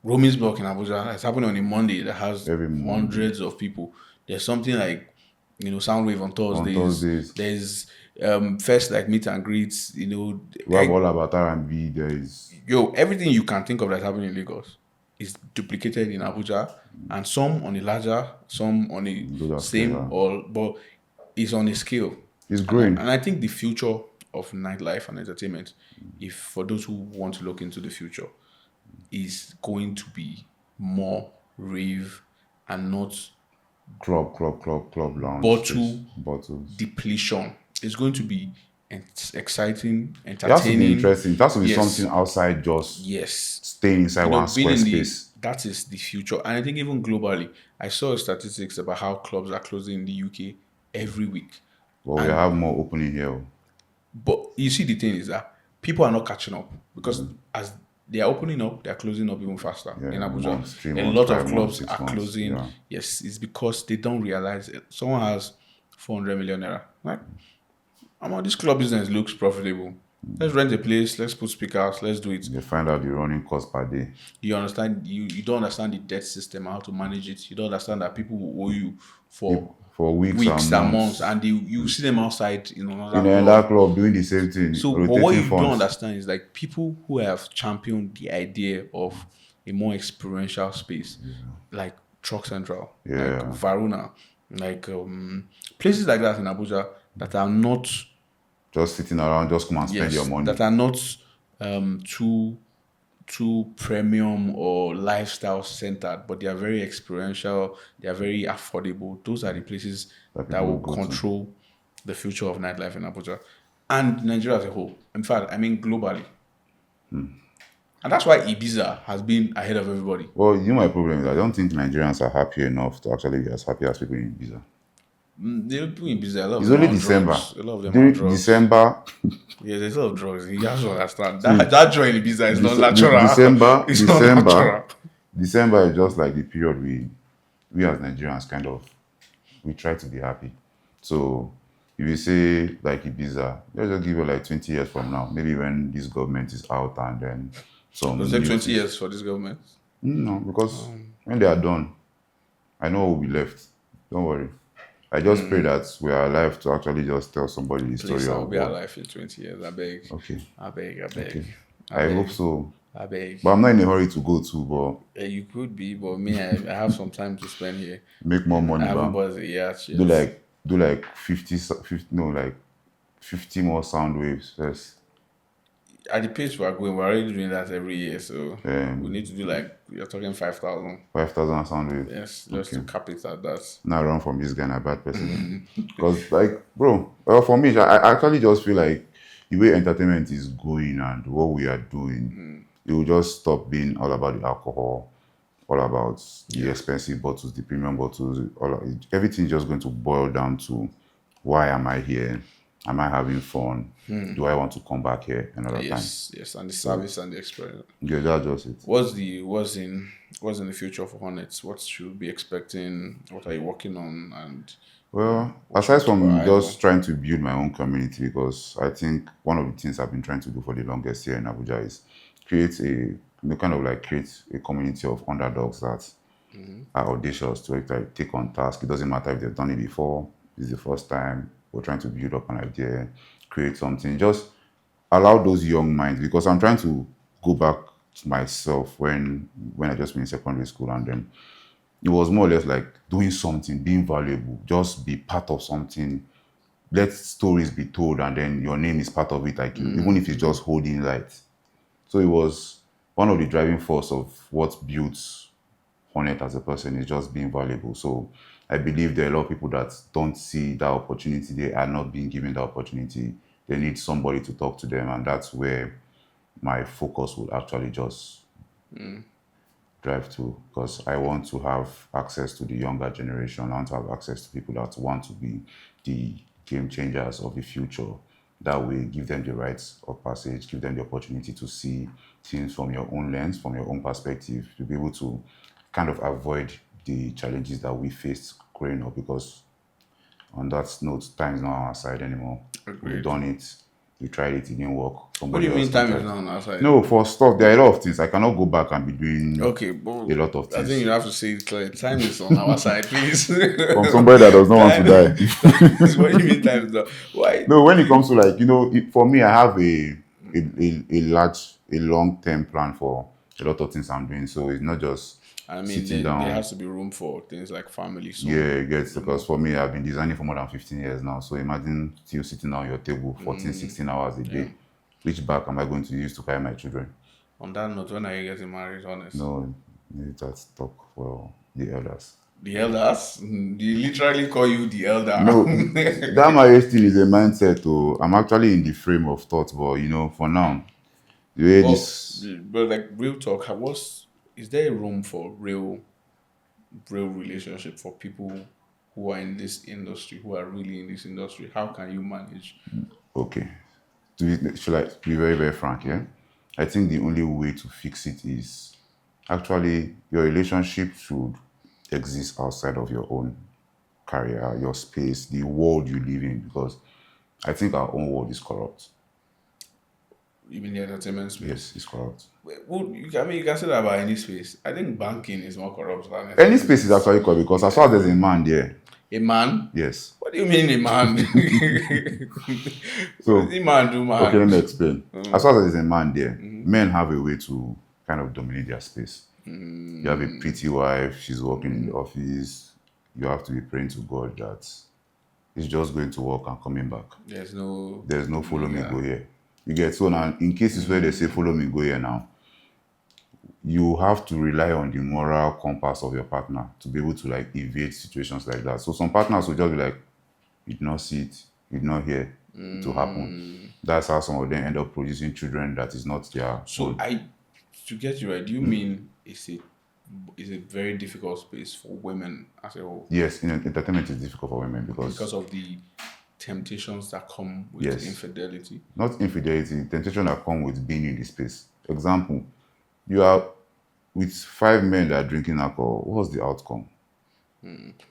Romi's Block in Abuja that's happening on a Monday that has every Monday. hundreds of people. There's something like, Soundwave on On Thursdays. Thursdays, There's first like meet and greets. we have all about R&B. There is Everything you can think of that's happening in Lagos is duplicated in Abuja, and some on a larger, some on a Loader same, scale. or but it's on a scale. It's And growing. I think the future of nightlife and entertainment, if for those who want to look into the future, is going to be more rave and not Club lounge space. bottle Bottles. depletion. It's going to be exciting, It has to be entertaining. interesting. It has to be Yes, something outside just yes. staying inside one Being square in the space. that is the future, and I think even globally, I saw statistics about how clubs are closing in the UK every week. But we have more opening here. But you see, the thing is that people are not catching up because as they are opening up, they are closing up even faster Yeah, in Abuja. months, 3 A months, lot of 5 months, clubs 6 are months. closing. Yeah. Yes, it's because they don't realize it. Someone has 400 million naira. Right? This club business looks profitable. Let's rent a place. Let's put speakers. Let's do it. They find out the running cost per day. You understand? You don't understand the debt system, how to manage it. You don't understand that people will owe you for For weeks weeks and and months. months, and you see them outside in another In club. another club doing the same thing, So, but what rotating you don't funds. understand is like people who have championed the idea of a more experiential space, like Truck Central, like Yeah. Varuna, like places like that in Abuja that are not Just sitting around, just come and spend your money. that are not too premium or lifestyle centered, but they are very experiential. They are very affordable. Those are the places That that people will go to. control the future of nightlife in Abuja and Nigeria as a whole. In fact, I mean globally. And that's why Ibiza has been ahead of everybody. Well, my problem is I don't think Nigerians are happy enough to actually be as happy as people in Ibiza. The people in Ibiza, a lot of It's them only are on December. drugs. A lot of them are on During drugs. December, Yeah, there's a lot of drugs. You have to understand. That joy in Ibiza is not natural. December, It's not natural. December is just like the period we as Nigerians kind of we try to be happy. So if you say like Ibiza, let's just give it like 20 years from now, maybe when this government is out and then some It'll take new 20 years for this government. No, because when they are done, I know what will be left. Don't worry. I just pray that we are alive to actually just tell somebody the story Please, I'll of be what. alive in 20 years. I beg. Okay. I beg. Okay. I I beg. hope so. I beg. But I'm not in a hurry to go to, but You could be, but me, I have some time to spend here. make more money, I haven't but bought it yet. do like 50 no, like 50 more sound waves first. At the pace we're going, we're already doing that every year. So Um, we need to do like, you're talking 5,000. 5,000 sound waves. Yes, just to cap it at that. Now run from this guy and a bad person. Because like, bro, well, for me, I actually just feel like the way entertainment is going and what we are doing, it will just stop being all about the alcohol, all about the expensive bottles, the premium bottles, everything is just going to boil down to why am I here? Am I having fun? Do I want to come back here another time? Yes, and the service and the experience. Yeah, that's just it. What's in the future for Hornets? What should we be expecting? What are you working on? And Well, aside from keep our eyes just trying to build my own community, because I think one of the things I've been trying to do for the longest here in Abuja is create create a community of underdogs that are audacious to like, take on task. It doesn't matter if they've done it before, it's the first time. We're trying to build up an idea, create something. Just allow those young minds, because I'm trying to go back myself when I just finished secondary school, and then it was more or less like doing something, being valuable, just be part of something. Let stories be told, and then your name is part of it, like even if it's just holding light. So it was one of the driving force of what built Hornet as a person is just being valuable. So I believe there are a lot of people that don't see that opportunity. They are not being given the opportunity. They need somebody to talk to them, and that's where my focus will actually just drive to, because I want to have access to the younger generation. I want to have access to people that want to be the game changers of the future. That way, give them the rights of passage, give them the opportunity to see things from your own lens, from your own perspective, to be able to kind of avoid the challenges that we faced growing up. Because on that note, time is not on our side anymore. We've Agreed. done it. We tried it didn't work. What do Somebody you else mean can time try is it. not on our side? No, for stuff, there are a lot of things. I cannot go back and be doing Okay, but a lot of I think things. you have to say it clearly. Time is on our side, please. From somebody that does not want to Time, die. what do you mean time is not? Why? No, when it comes to, like, for me, I have a large, a long term plan for a lot of things I'm doing. So it's not just I mean, sitting there down. has to be room for things like family Yeah, soon. it gets, because for me, I've been designing for more than 15 years now. So imagine still sitting down your table 14, 16 hours a Yeah. day. Which back am I going to use to carry my children? On that note, when are you getting married? Honest. No, that's talk for the elders. The elders, they literally call you the elder. No, that marriage thing is a mindset. Oh, I'm actually in the frame of thought, but for now, the way but this, but like real talk, is there a room for real relationship for people who are in this industry, who are really in this industry? How can you manage? okay, should I be very, very frank? Yeah, I think the only way to fix it is actually your relationship should exist outside of your own career, your space, the world you live in, because I think our own world is corrupt. Even the entertainment space. Yes, it's corrupt. Well, I mean, you can say that about any space. I think banking is more corrupt than Any space is entertainment. actually corrupt, because as far as there's a man there, A man? yes. What do you mean a man? What does So a man do, okay, man? let me explain. As far as there's a man there, men have a way to kind of dominate their space. You have a pretty wife, she's working in the office. You have to be praying to God that it's just going to work and coming back. There's no. There's no follow me, Yeah. go here. You get, so now in cases where they say follow me, go here now, you have to rely on the moral compass of your partner to be able to like evade situations like that. So some partners will just be like, you did not see it, you did not hear it will happen. That's how some of them end up producing children that is not their So own. to get you right, do you mean it's a very difficult space for women as a whole Yes, entertainment is difficult for women because because of the temptations that come with yes, infidelity? not infidelity, temptation that come with being in the space. Example, you are with 5 men that are drinking alcohol. What's the outcome?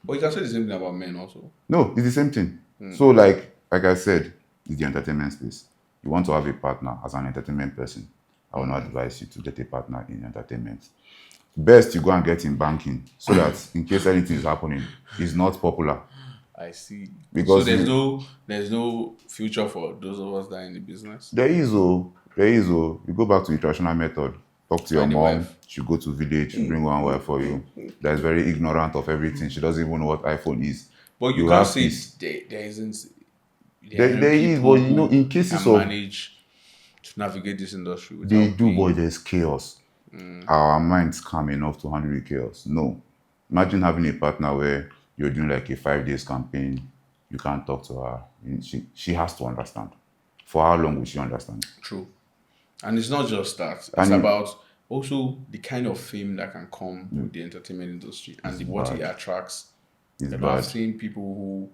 But you can say the same thing about men also. No, it's the same thing. So like I said, it's the entertainment space. You want to have a partner as an entertainment person. I will not advise you to get a partner in entertainment. Best you go and get in banking so that in case anything is happening, it's not popular. I see. So Because there's no future for those of us that are in the business. there is. You go back to the traditional method. Talk to your Find a mom. wife. She go to village, bring one wife for you. That is very ignorant of everything. She doesn't even know what iPhone is. But you You can't have say peace. there There aren't is, people but who in cases can of manage to navigate this industry they without do, but being. there's chaos. Our minds calm enough to handle the chaos. No. Imagine having a partner where you're doing like a 5 days campaign. You can't talk to her. She has to understand. For how long will she understand? True. And it's not just that. It's And about also the kind of fame that can come with the entertainment industry and what it bad. attracts. It's You know, I've bad. seen people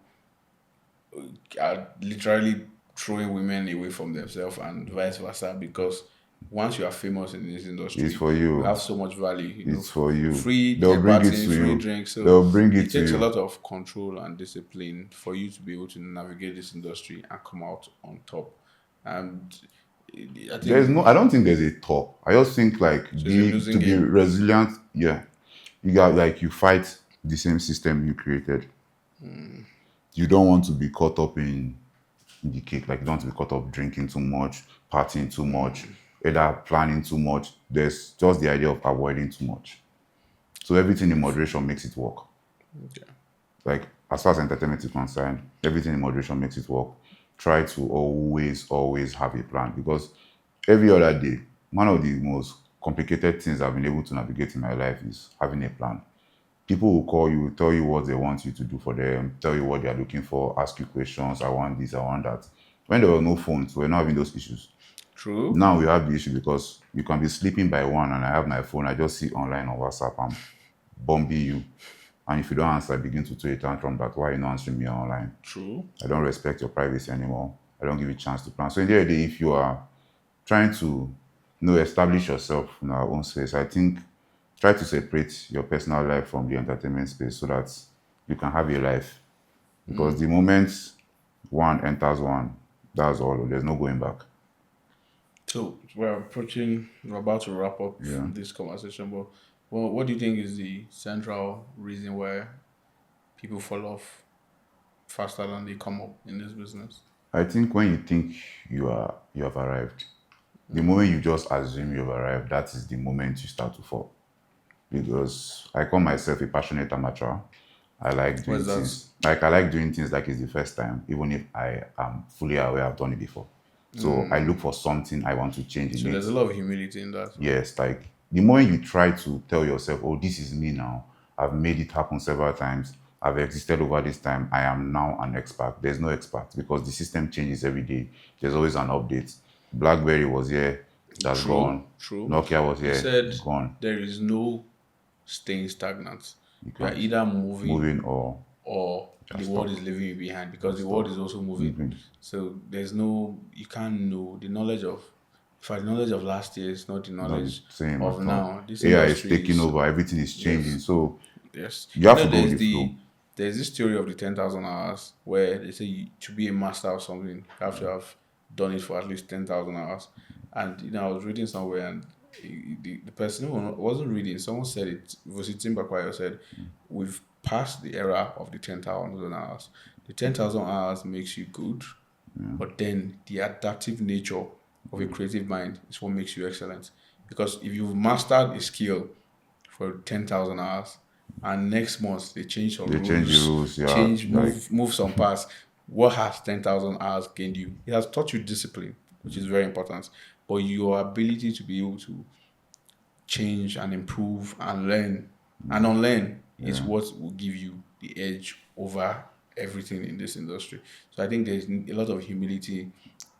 who are literally throwing women away from themselves and vice versa because once you are famous in this It's industry, for you you. have so much value. It's for you. Free They'll bring it partying, to free you. drinks. So They'll bring it it to takes a you. lot of control and discipline for you to be able to navigate this industry and come out on top. And I think I don't think there's a top. I just think like so. It's a losing to be game. resilient, yeah. You got like you fight the same system you created. You don't want to be caught up in the cake. Like you don't want to be caught up drinking too much, partying too much, either planning too much. There's just the idea of avoiding too much. So everything in moderation makes it work. Okay. Like as far as entertainment is concerned, everything in moderation makes it work. Try to always have a plan because every other day, one of the most complicated things I've been able to navigate in my life is having a plan. People will call you, tell you what they want you to do for them, tell you what they are looking for, ask you questions. I want this, I want that. When there were no phones, we we're not having those issues. True. Now we have the issue because you can be sleeping by 1 and I have my phone. I just see online on WhatsApp. I'm bombing you. And if you don't answer, I begin to throw a tantrum that why you not answering me online. True. I don't respect your privacy anymore. I don't give you a chance to plan. So in the end of the day, if you are trying to establish yourself in our own space, I think try to separate your personal life from the entertainment space so that you can have a life. Because the moment one enters one, that's all. There's no going back. So we're about to wrap up Yeah. this conversation, but what do you think is the central reason why people fall off faster than they come up in this business? I think when you think you have arrived, the moment you just assume you've arrived, that is the moment you start to fall. Because I call myself a passionate amateur. I like doing What's that? things I like doing things like it's the first time, even if I am fully aware I've done it before. So I look for something I want to change in So it. there's a lot of humility in that. Yes, like the more you try to tell yourself, oh, this is me now, I've made it happen several times, I've existed over this time, I am now an expert. There's no expert because the system changes every day. There's always an update. BlackBerry was here, that's True, gone. true. Nokia was You here, said gone. there is no staying stagnant. You You are can't either moving moving or or the just world stuck. is leaving you behind because Just the world stuck. is also moving. Moving. So there's no, you can't know the knowledge of, if I the knowledge of last year is not the Not the knowledge same of at all. now. This AI is industry taking is, over, everything is changing. yes, So yes. you You have know, to go with the flow. there's this theory of the 10,000 hours where they say to be a master of something, you have to have done it for at least 10,000 hours. And I was reading somewhere, and the person who wasn't reading, someone said it. Vositin Bakwayo said, "We've passed the era of the 10,000 hours. The 10,000 hours makes you good, but then the adaptive nature of a creative mind is what makes you excellent. Because if you've mastered a skill for 10,000 hours, and next month they change some They change the rules, rules, yeah. Like move some parts. What has 10,000 hours gained you? It has taught you discipline, which is very important. But your ability to be able to change and improve and learn and unlearn is yeah. what will give you the edge over everything in this industry. So I think there's a lot of humility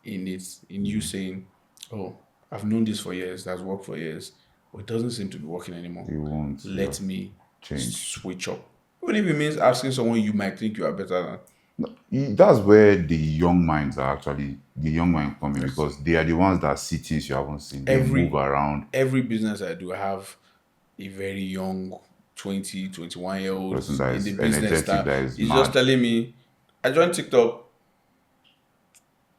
in it, in you saying, "Oh, I've known this for years, that's worked for years, but it doesn't seem to be working anymore. It won't, yeah. Let me Change. switch up." Even if it means asking someone you might think you are better than. That's where the young mind coming Yes. because they are the ones that see things you haven't seen. They move Every around. every business I do have a very young 20, 21-year old Person that in the is business energetic, that that is is just mad. telling me, I joined TikTok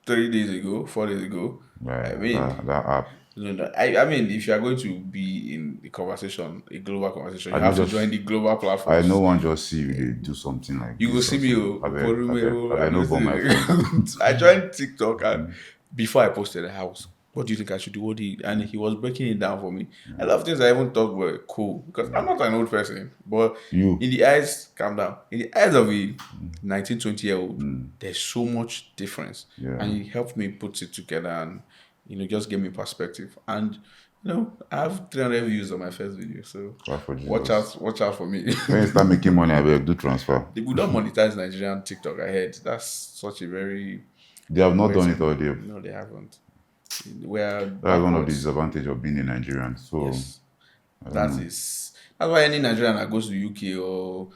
3 days ago, 4 days ago. I Right. mean, That app. I mean, if you are going to be in a conversation, a global conversation, I you know have to join just the global I no platforms. one just see you they do something like You will this see or me, so. oh, Porume, oh, I and no burn my phone. this. I joined TikTok, and before I posted the house, what do you think I should do? What do you, and he was breaking it down for me. I love things I even thought were cool because I'm not an old person, but You in the eyes, calm down. In the eyes of a 19, 20-year old, there's so much difference, and yeah. he helped me put it together and just give me perspective. And I have 300 views on my first video, so Clap for Jesus. watch out for me. When you start making money, I will do transfer. They would not monetize Nigerian TikTok. I heard that's such a very They have not done it worrisome. already. No, they haven't. We're That's one of the backwards. disadvantages of being a Nigerian. So Yes, I don't that know. is. That's why any Nigerian that goes to UK or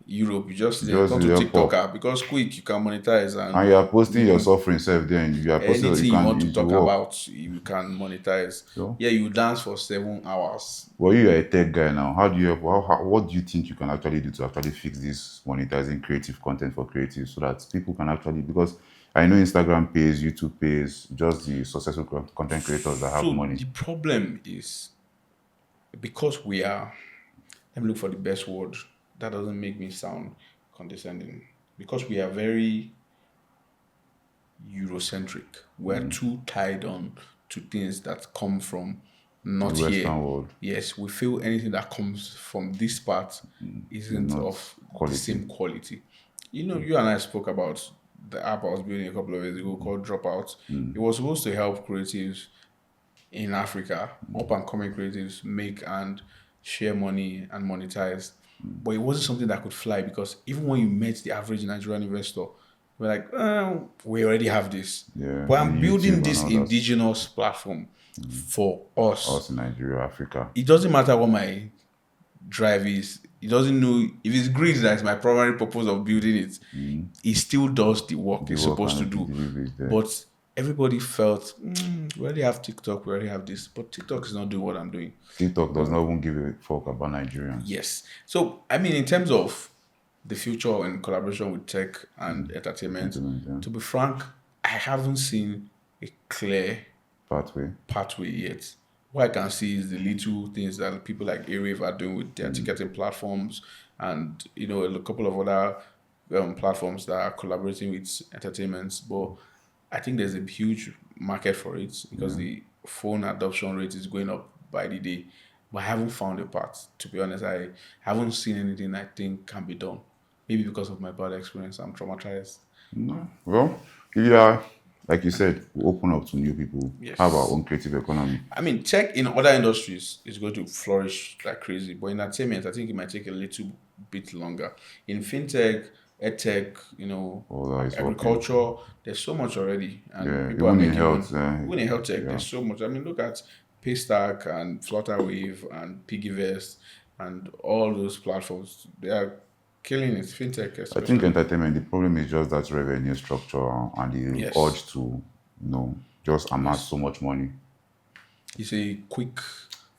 Europe, you just Just turn to help up. TikToker because quick you can monetize and And you are posting your you suffering self there and you are posting you anything you can want to use your talk work. about, you can monetize. So Yeah, you dance for 7 hours. well you are a tech guy now. How do you what do you think you can actually do to actually fix this monetizing creative content for creatives so that people can actually because I know Instagram pays, YouTube pays, just the successful content creators that have So money. the problem is because we are, let me look for the best word that doesn't make me sound condescending, because we are very Eurocentric. We're too tied on to things that come from The not here. Western world, Yes, we feel anything that comes from this part isn't not of the quality. same quality. You and I spoke about the app I was building a couple of years ago called Dropout. It was supposed to help creatives in Africa, up and coming creatives, make and share money and monetize. But it wasn't something that could fly because even when you met the average Nigerian investor, we're like, we already have this. Yeah, But and I'm building YouTube and this all that. indigenous platform for us. Us in Nigeria, Africa. It doesn't matter what my drive is. He doesn't know if it's greed that's my primary purpose of building it. He still does the work The he's work supposed to and the do. delivery is there. But everybody felt, we already have TikTok, we already have this, but TikTok is not doing what I'm doing. TikTok does not even give a fuck about Nigerians. Yes. So, I mean, in terms of the future and collaboration with tech and entertainment, Yeah. to be frank, I haven't seen a clear Pathway. yet. What I can see is the little things that people like Arave are doing with their ticketing platforms and, a couple of other platforms that are collaborating with entertainments. But I think there's a huge market for it because the phone adoption rate is going up by the day. But I haven't found a path. To be honest, I haven't seen anything I think can be done. Maybe because of my bad experience, I'm traumatized. No. Well, yeah, like you said, we open up to new people, Yes. have our own creative economy. I mean, tech in other industries is going to flourish like crazy, but in entertainment, I think it might take a little bit longer. In fintech, edtech, All that is agriculture, there's so much already, and Yeah, people are even in making health, money. Even in health tech, yeah. there's so much. I mean, look at Paystack and Flutterwave and Piggyvest and all those platforms. They are killing it. Fintech, I especially. think entertainment, the problem is just that revenue structure and the Yes. urge to, just amass so much money. It's a quick.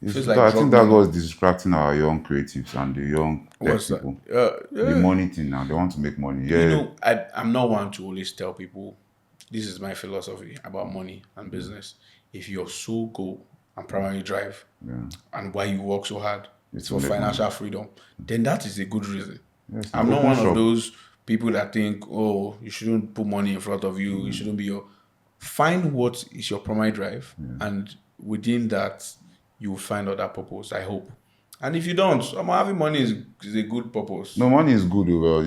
It's Feels that- like I think drug that money. was distracting our young creatives and the young tech What's that? people. Yeah. The money thing now, they want to make money. Yeah, I'm not one to always tell people this is my philosophy about money and business. If your sole goal and primary drive and why you work so hard is for to make financial freedom, then that is a good reason. Yes, I'm an not open one shop. of those people that think, oh, you shouldn't put money in front of you. It shouldn't be your. Find what is your primary drive, and within that, you will find other purpose. I hope. And if you don't, having money is a good purpose. No, money is good. Well,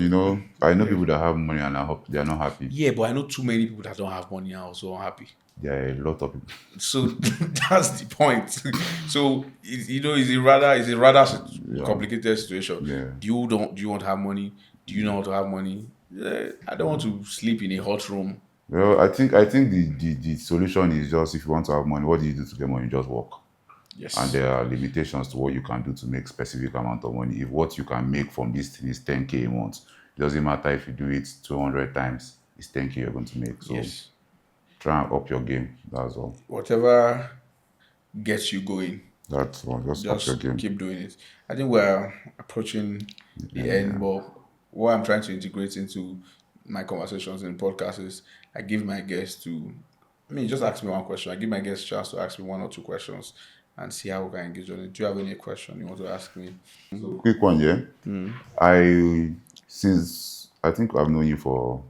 I know people that have money and they are not happy. Yeah, but I know too many people that don't have money and are also unhappy. There are a lot of people. So that's the point. So it's a rather complicated situation. Yeah. Do you want to have money? Do you know how to have money? I don't want to sleep in a hot room. Well, I think the solution is just if you want to have money, what do you do to get money? Just work. Yes. And there are limitations to what you can do to make specific amount of money. If what you can make from this thing is 10K a month, it doesn't matter if you do it 200 times, it's 10K you're going to make. So Yes. try and up your game. That's all. Whatever gets you going, That's all. Just up your game. keep doing it. I think we're approaching the end, but what I'm trying to integrate into my conversations in podcasts is I give my guests just ask me one question. I give my guests a chance to ask me one or two questions and see how we can engage on it. Do you have any question you want to ask me? Quick one, yeah. Since I think I've known you for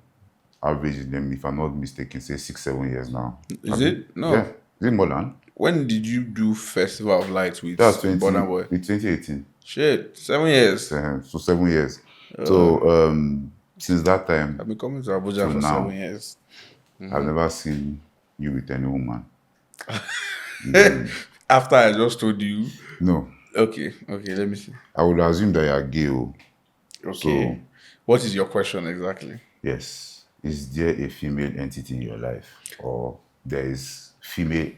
average, if I'm not mistaken, say 6-7 years now. Is it? No. Yeah. Is it more than? When did you do Festival of Lights with That's Burna Boy? 2018. Shit, 7 years. So 7 years. So since that time, I've been coming to Abuja for now, 7 years. I've never seen you with any woman. After I just told you. No. Okay, let me see. I would assume that you're gay. Okay. So, what is your question exactly? yes. Is there a female entity in your life? Or there are female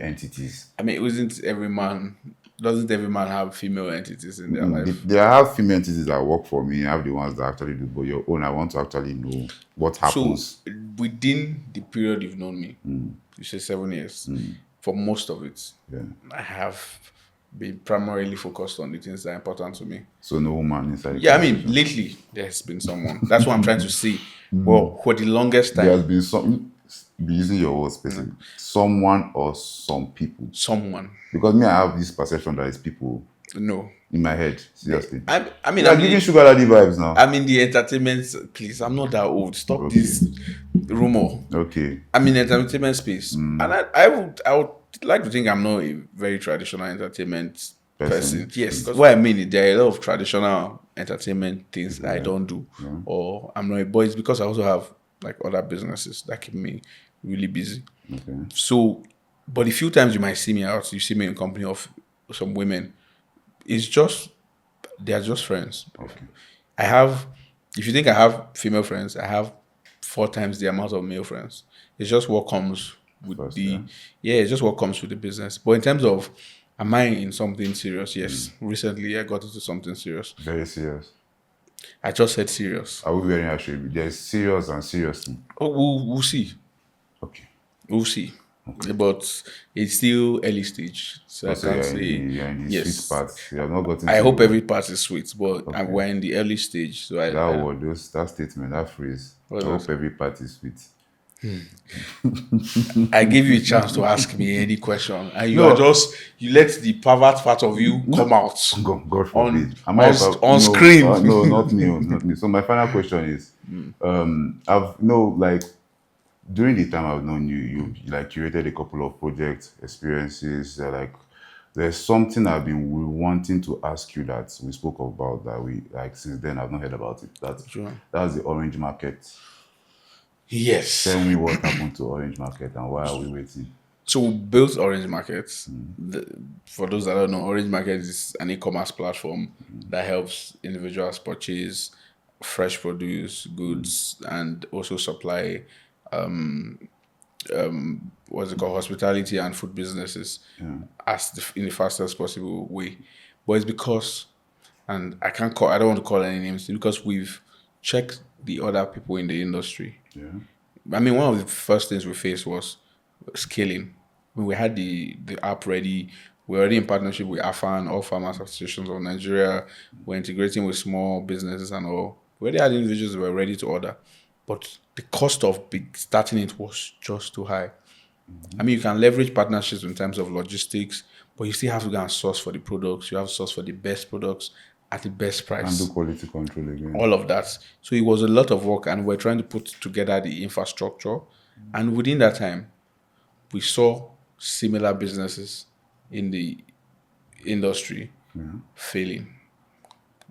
entities? I mean, doesn't every man have female entities in their life? There have female entities that work for me. I have the ones that actually do, but your own, I want to actually know what happens. So, within the period you've known me, you say 7 years, for most of it, I have been primarily focused on the things that are important to me. So no woman inside. Yeah, I mean, lately there's been someone. That's what I'm trying to say. Well, for the longest time, There has been some, be using your word specific, someone or some people. someone. Because me, I have this perception that it's people. No. In my head, seriously. I mean, You're giving sugar daddy vibes now. I'm in the entertainment. Please, I'm not that old. Stop Okay. this rumor. Okay. I'm in entertainment space, and I would like to think I'm not a very traditional entertainment person. Yes, because what I mean, there are a lot of traditional entertainment things that I don't do, or I'm not. But it's because I also have like other businesses that keep me really busy. Okay. So, but the few times you might see me out, you see me in company of some women. It's just they are just friends. Okay. I have, if you think I have female friends, I have 4 times the amount of male friends. It's just what comes with First, the, yeah, it's just what comes with the business. But in terms of, am I in something serious? Yes. Recently, I got into something serious. Very serious. I just said serious. Are we wearing a shade? There's serious and seriously. Oh, we'll see. Okay. We'll see. But it's still early stage, so I can't say. You're in the sweet part. You have not gotten. I hope every part is sweet, but Okay. we're in the early stage. So that word, that statement, that phrase. I hope every part is sweet. I gave you a chance to ask me any question, and you let the pervert part of you come out. God forbid. On screen. No, not me, not me. So my final question is, during the time I've known you, you like curated a couple of project experiences. There's something I've been wanting to ask you that we spoke about that we like since then I've not heard about it. That's the orange market. Yes. Tell me what happened to orange market and why are we waiting? So we built Orange Market. For those that don't know, Orange Market is an e-commerce platform that helps individuals purchase fresh produce, goods, and also supply what's it called, hospitality and food businesses in the fastest possible way. But it's because, and I don't want to call any names, because we've checked the other people in the industry. Yeah. I mean, one of the first things we faced was scaling. When we had the app ready, we're already in partnership with AFAN, all farmers associations of Nigeria. We're integrating with small businesses and all. We already had individuals who were ready to order, but the cost of starting it was just too high. I mean, you can leverage partnerships in terms of logistics, but you still have to go and source for the products. You have to source for the best products at the best price. And do quality control again. All of that. So it was a lot of work, and we're trying to put together the infrastructure. And within that time, we saw similar businesses in the industry failing.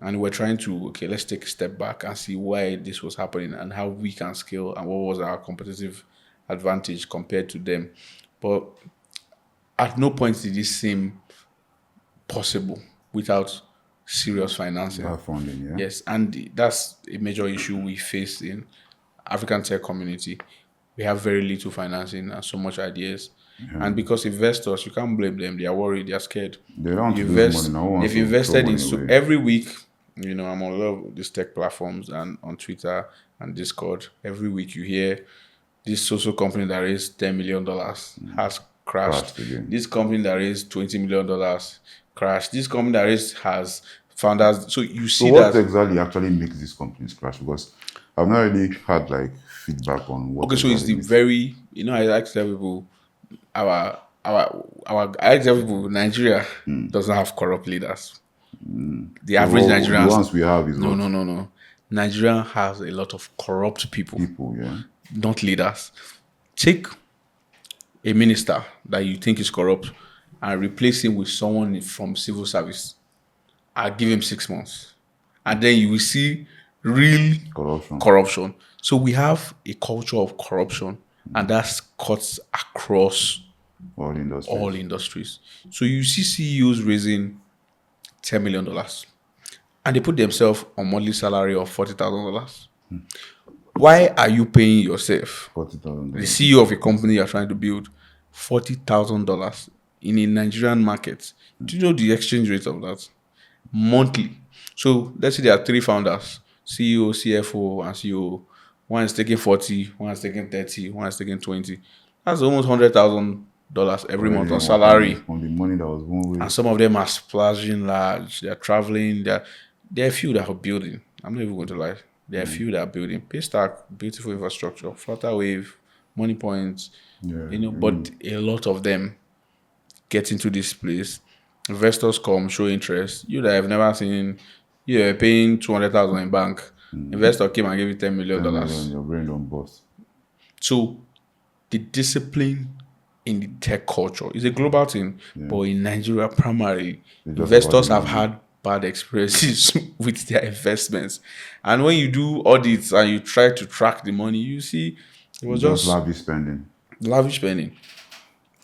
And we're trying to, let's take a step back and see why this was happening and how we can scale and what was our competitive advantage compared to them. But at no point did this seem possible without serious financing. Funding, yeah. Yes, and that's a major issue we face in African tech community. We have very little financing and so much ideas. And because investors, you can't blame them. They are worried. They are scared. They don't want to lose money. No one they've invested in every week. I'm on a lot of these tech platforms and on Twitter and Discord. Every week you hear this social company that raised $10 million has crashed. This company that raised $20 million crashed. This company that raised has founders. So you see what exactly actually makes these companies crash? Because I've not really had feedback on what. Okay, so it's the very, I like to tell people, I like to tell people, Nigeria doesn't have corrupt leaders. The average Nigerian. The ones we have is no. Nigeria has a lot of corrupt people. Not leaders. Take a minister that you think is corrupt and replace him with someone from civil service. I'll give him 6 months. And then you will see real corruption. So we have a culture of corruption, and that cuts across all industries. So you see CEOs raising $10 million, and they put themselves on monthly salary of $40,000. Why are you paying yourself, $40,000, the CEO of a company you're trying to build, $40,000 in a Nigerian market? Do you know the exchange rate of that? Monthly. So let's say there are 3 founders, CEO, CFO, and CEO. One is taking 40, one is taking 30, one is taking 20. That's almost $100,000 every month on salary. On the money that was one way. And some of them are splashing large. They're traveling. There are a few that are building. I'm not even going to lie. There are a few that are building. Paystack, beautiful infrastructure, Flutterwave, Money Points. But a lot of them get into this place Investors come, show interest. You that have never seen, you are paying 200,000 in bank. Investor came and gave you $10 million 10 million, dollars. your brain don't bust. So the discipline in the tech culture is a global thing, but in Nigeria, primarily, It's just about the investors have money. had bad experiences with their investments. And when you do audits and you try to track the money, you see it was Just just lavish spending. lavish spending.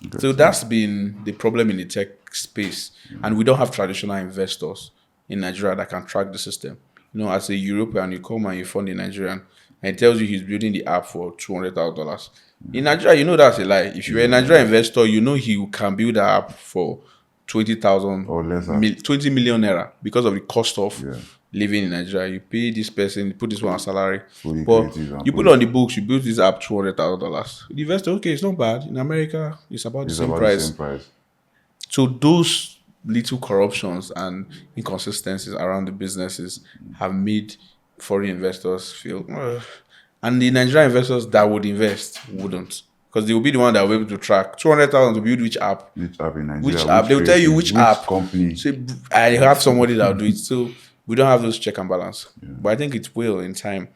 So Get you. that's been the problem in the tech space. And we don't have traditional investors in Nigeria that can track the system. As a European, you come and you fund a Nigerian and it tells you he's building the app for $200,000. In Nigeria, that's a lie. If you're a Nigerian Yes. investor, he can build the app for 20,000, Or lesser. 20 million naira because of the cost of Yeah. living in Nigeria. You pay this person, you put this one on salary. Fully But creative and you put put it on it. the books, you build this app $200,000. The investor, okay, it's not bad. In America, it's about the It's same about the same price. price. So those little corruptions and inconsistencies around the businesses have made foreign investors feel, "Ugh." And the Nigerian investors that would invest wouldn't. Because they will be the one that will be able to track 200,000 to build which app. Which app in Which Nigeria? app? Which They will tell you creative? which Which app. company? So I have somebody that will do it. So we don't have those check and balance. But I think it will in time.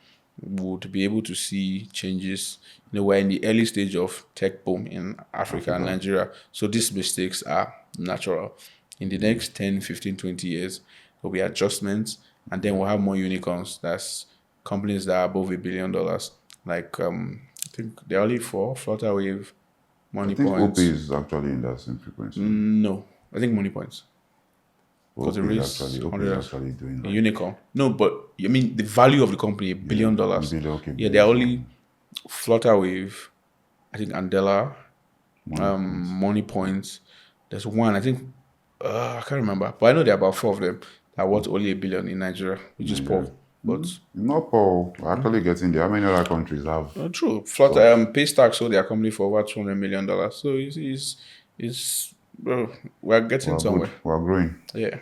Would be able to see changes. We're in the early stage of tech boom in Africa and Nigeria. So these mistakes are natural. In the next 10, 15, 20 years, there'll be adjustments and then we'll have more unicorns. That's companies that are above $1 billion. Like I think there are only four: Flutterwave, I Money think OP Points. is actually in that same frequency. No, I think Money Points. Because OP it is raised actually OP is 100 actually doing a like unicorn. No, but I mean the value of the company, $1 billion. okay, Yeah, they're billion. only Flutterwave, I think Andela, Money points. Money Points. There's one, I think, I can't remember, but I know there are about four of them that worth only $1 billion in Nigeria, which is poor. But Not Paul. We're actually getting there. How many other countries have? true, Such? Paystack sold their company for over $200 million. So it's we're getting We're good. somewhere. We're growing. Yeah.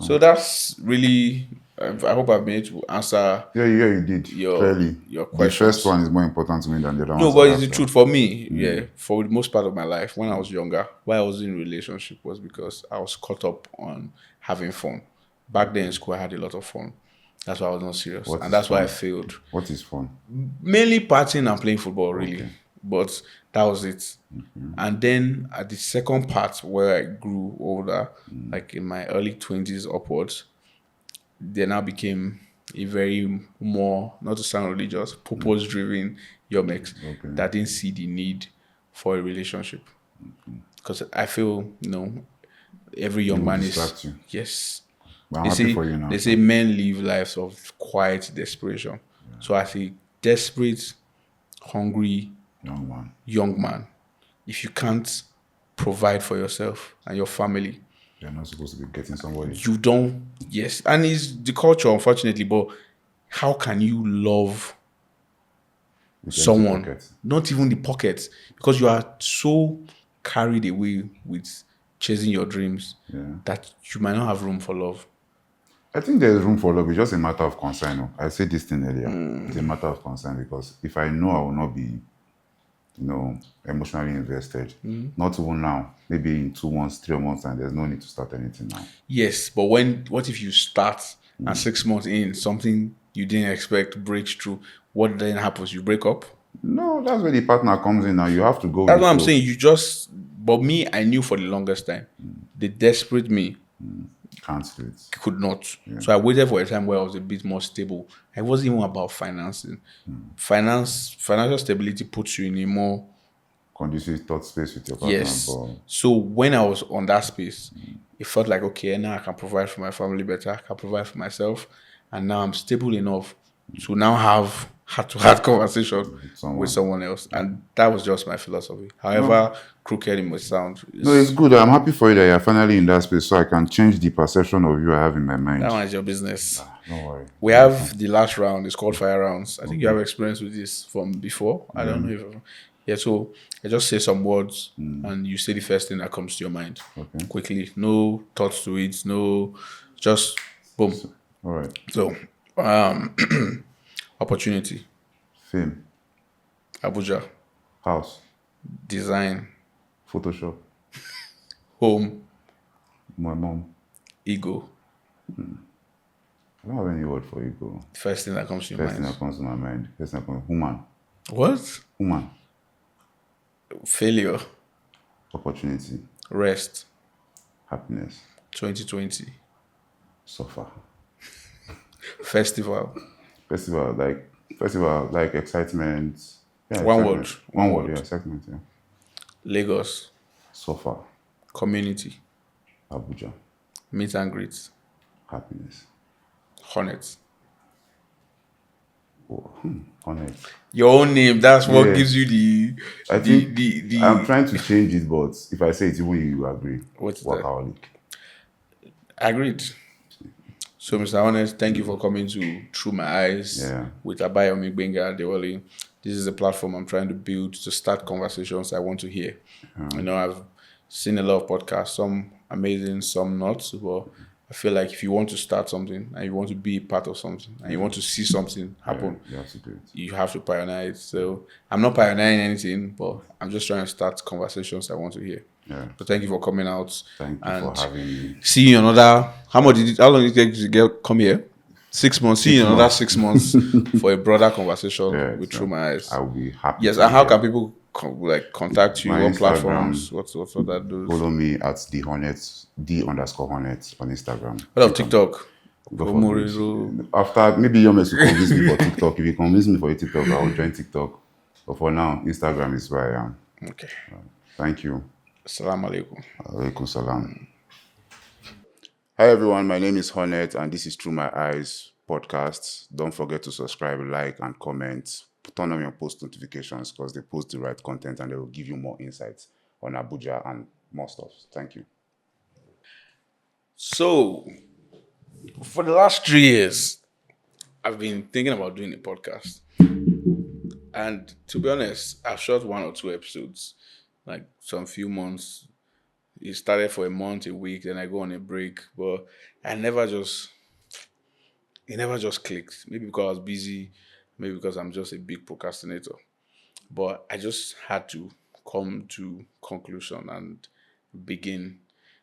So that's really. I hope I've been able to answer Yeah, you did. your Clearly. your The first questions. one is more important to me than the other No, ones but I it's the asked. truth for me. Yeah, for the most part of my life, when I was younger, why I was in a relationship was because I was caught up on having fun. Back then in school, I had a lot of fun. That's why I was not serious, What and is that's why I fun? failed. What is fun? Mainly partying and playing football, really. Okay. But that was it. And then at the second part, where I grew older, like in my early 20s upwards, they now became a very more, not to sound religious, purpose driven yomex Okay. that didn't see the need for a relationship. Because I feel, every It young will man is, distract you. yes. But I'm They happy say, for you now. they say men live lives of quiet desperation. So as a desperate, hungry Young man. young man, if you can't provide for yourself and your family, You're not supposed to be getting somebody. you don't, yes. And it's the culture, unfortunately, but how can you love With empty someone, pockets. not even the pockets, because you are so carried away with chasing your dreams that you might not have room for love. I think there's room for love. It's just a matter of concern. Oh. I said this thing earlier. It's a matter of concern because if I know I will not be, emotionally invested, not even now, maybe in 2 months, 3 months, and there's no need to start anything now. Yes, but what if you start and 6 months in something you didn't expect breaks through? What then happens? You break up? No, that's where the partner comes in now. You have to go with That's the what I'm flow. saying. But me, I knew for the longest time, the desperate me Can't do it. could not. So I waited for a time where I was a bit more stable. It wasn't even about financing. Financial stability puts you in a more, Conducive thought space with your partner. yes. But So when I was on that space, it felt like, okay, now I can provide for my family better. I can provide for myself, and now I'm stable enough to now have heart-to-heart conversation with someone else, and that was just my philosophy. However crooked it must sound, no, it's good. I'm happy for you that you're finally in that space so I can change the perception of you I have in my mind. that one is your business. Don't worry. We have the last round. It's called fire rounds. I think you have experience with this from before. I don't know if. Yeah, so I just say some words and you say the first thing that comes to your mind. Okay. Quickly. No thoughts to it. No, just boom. All right. So, opportunity. Fame. Abuja. House. Design. Photoshop. Home. My mom. Ego. I don't have any word for ego. First thing that comes to your First thing mind. that comes to my mind. First thing that comes. Human. What? Human. Failure. Opportunity. Rest. Happiness. 2020. Suffer. Festival. Festival. Festival. Like excitement. Yeah, One word. excitement. One One word. Yeah, word. excitement. Yeah. Lagos. Suffer. Community. Abuja. Meet and greet. Happiness. Hornet. Oh, honest. Your own name. That's what Yeah. gives you the I the think the I'm the. trying to change it, but if I say it, even you agree. What is that? Workaholic. Agreed. So, Mr. Honest, thank you for coming to Through My Eyes Yeah. with Abayomi Benga Dewali. This is a platform I'm trying to build to start conversations I want to hear. I've seen a lot of podcasts, some amazing, some not. But I feel like if you want to start something and you want to be part of something and you want to see something Yeah. happen, You have to do it. you have to pioneer it. So I'm not pioneering anything, but I'm just trying to start conversations I want to hear. Yeah. So thank you for coming out Thank you for and having me. see you in another. How long did it take you to come here? 6 months. See you 6 in another months. 6 months for a broader conversation Yeah. with Through So My Eyes. I will be happy Yes, to and be how can here. people contact you? My What Instagram. platforms? What that does? Follow me at the Hornets, the_Hornets on Instagram. What of Click on. TikTok? God forbid. Omoriro. After maybe you're meant to convince me for TikTok. If you convince me for a TikTok, I will join TikTok. But for now, Instagram is where I am. Okay. Thank you. Assalamu alaikum. Alaikum salam. Hi everyone, my name is Hornet and this is Through My Eyes podcast. Don't forget to subscribe, like, and comment. Turn on your post notifications because they post the right content and they will give you more insights on Abuja and more stuff. Thank you. So, for the last 3 years, I've been thinking about doing a podcast. And to be honest, I've shot 1 or 2 episodes, like some few months. It started for a month, a week, then I go on a break. But I never just, it never just clicked. Maybe because I was busy, maybe because I'm just a big procrastinator. But I just had to come to conclusion and begin.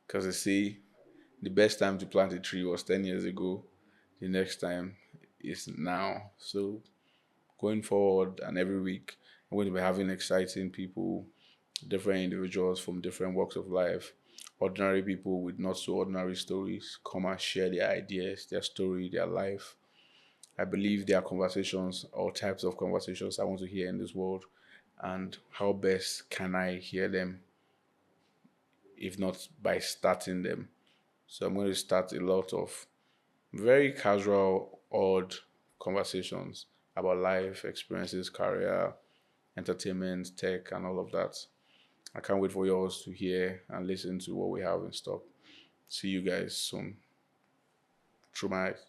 Because they say the best time to plant a tree was 10 years ago. The next time is now. So going forward and every week, I'm going to be having exciting people, different individuals from different walks of life, ordinary people with not so ordinary stories come and share their ideas, their story, their life. I believe there are conversations, all types of conversations I want to hear in this world, and how best can I hear them if not by starting them. So I'm going to start a lot of very casual, odd conversations about life, experiences, career, entertainment, tech, and all of that. I can't wait for yours to hear and listen to what we have in stock. See you guys soon. Through my eyes.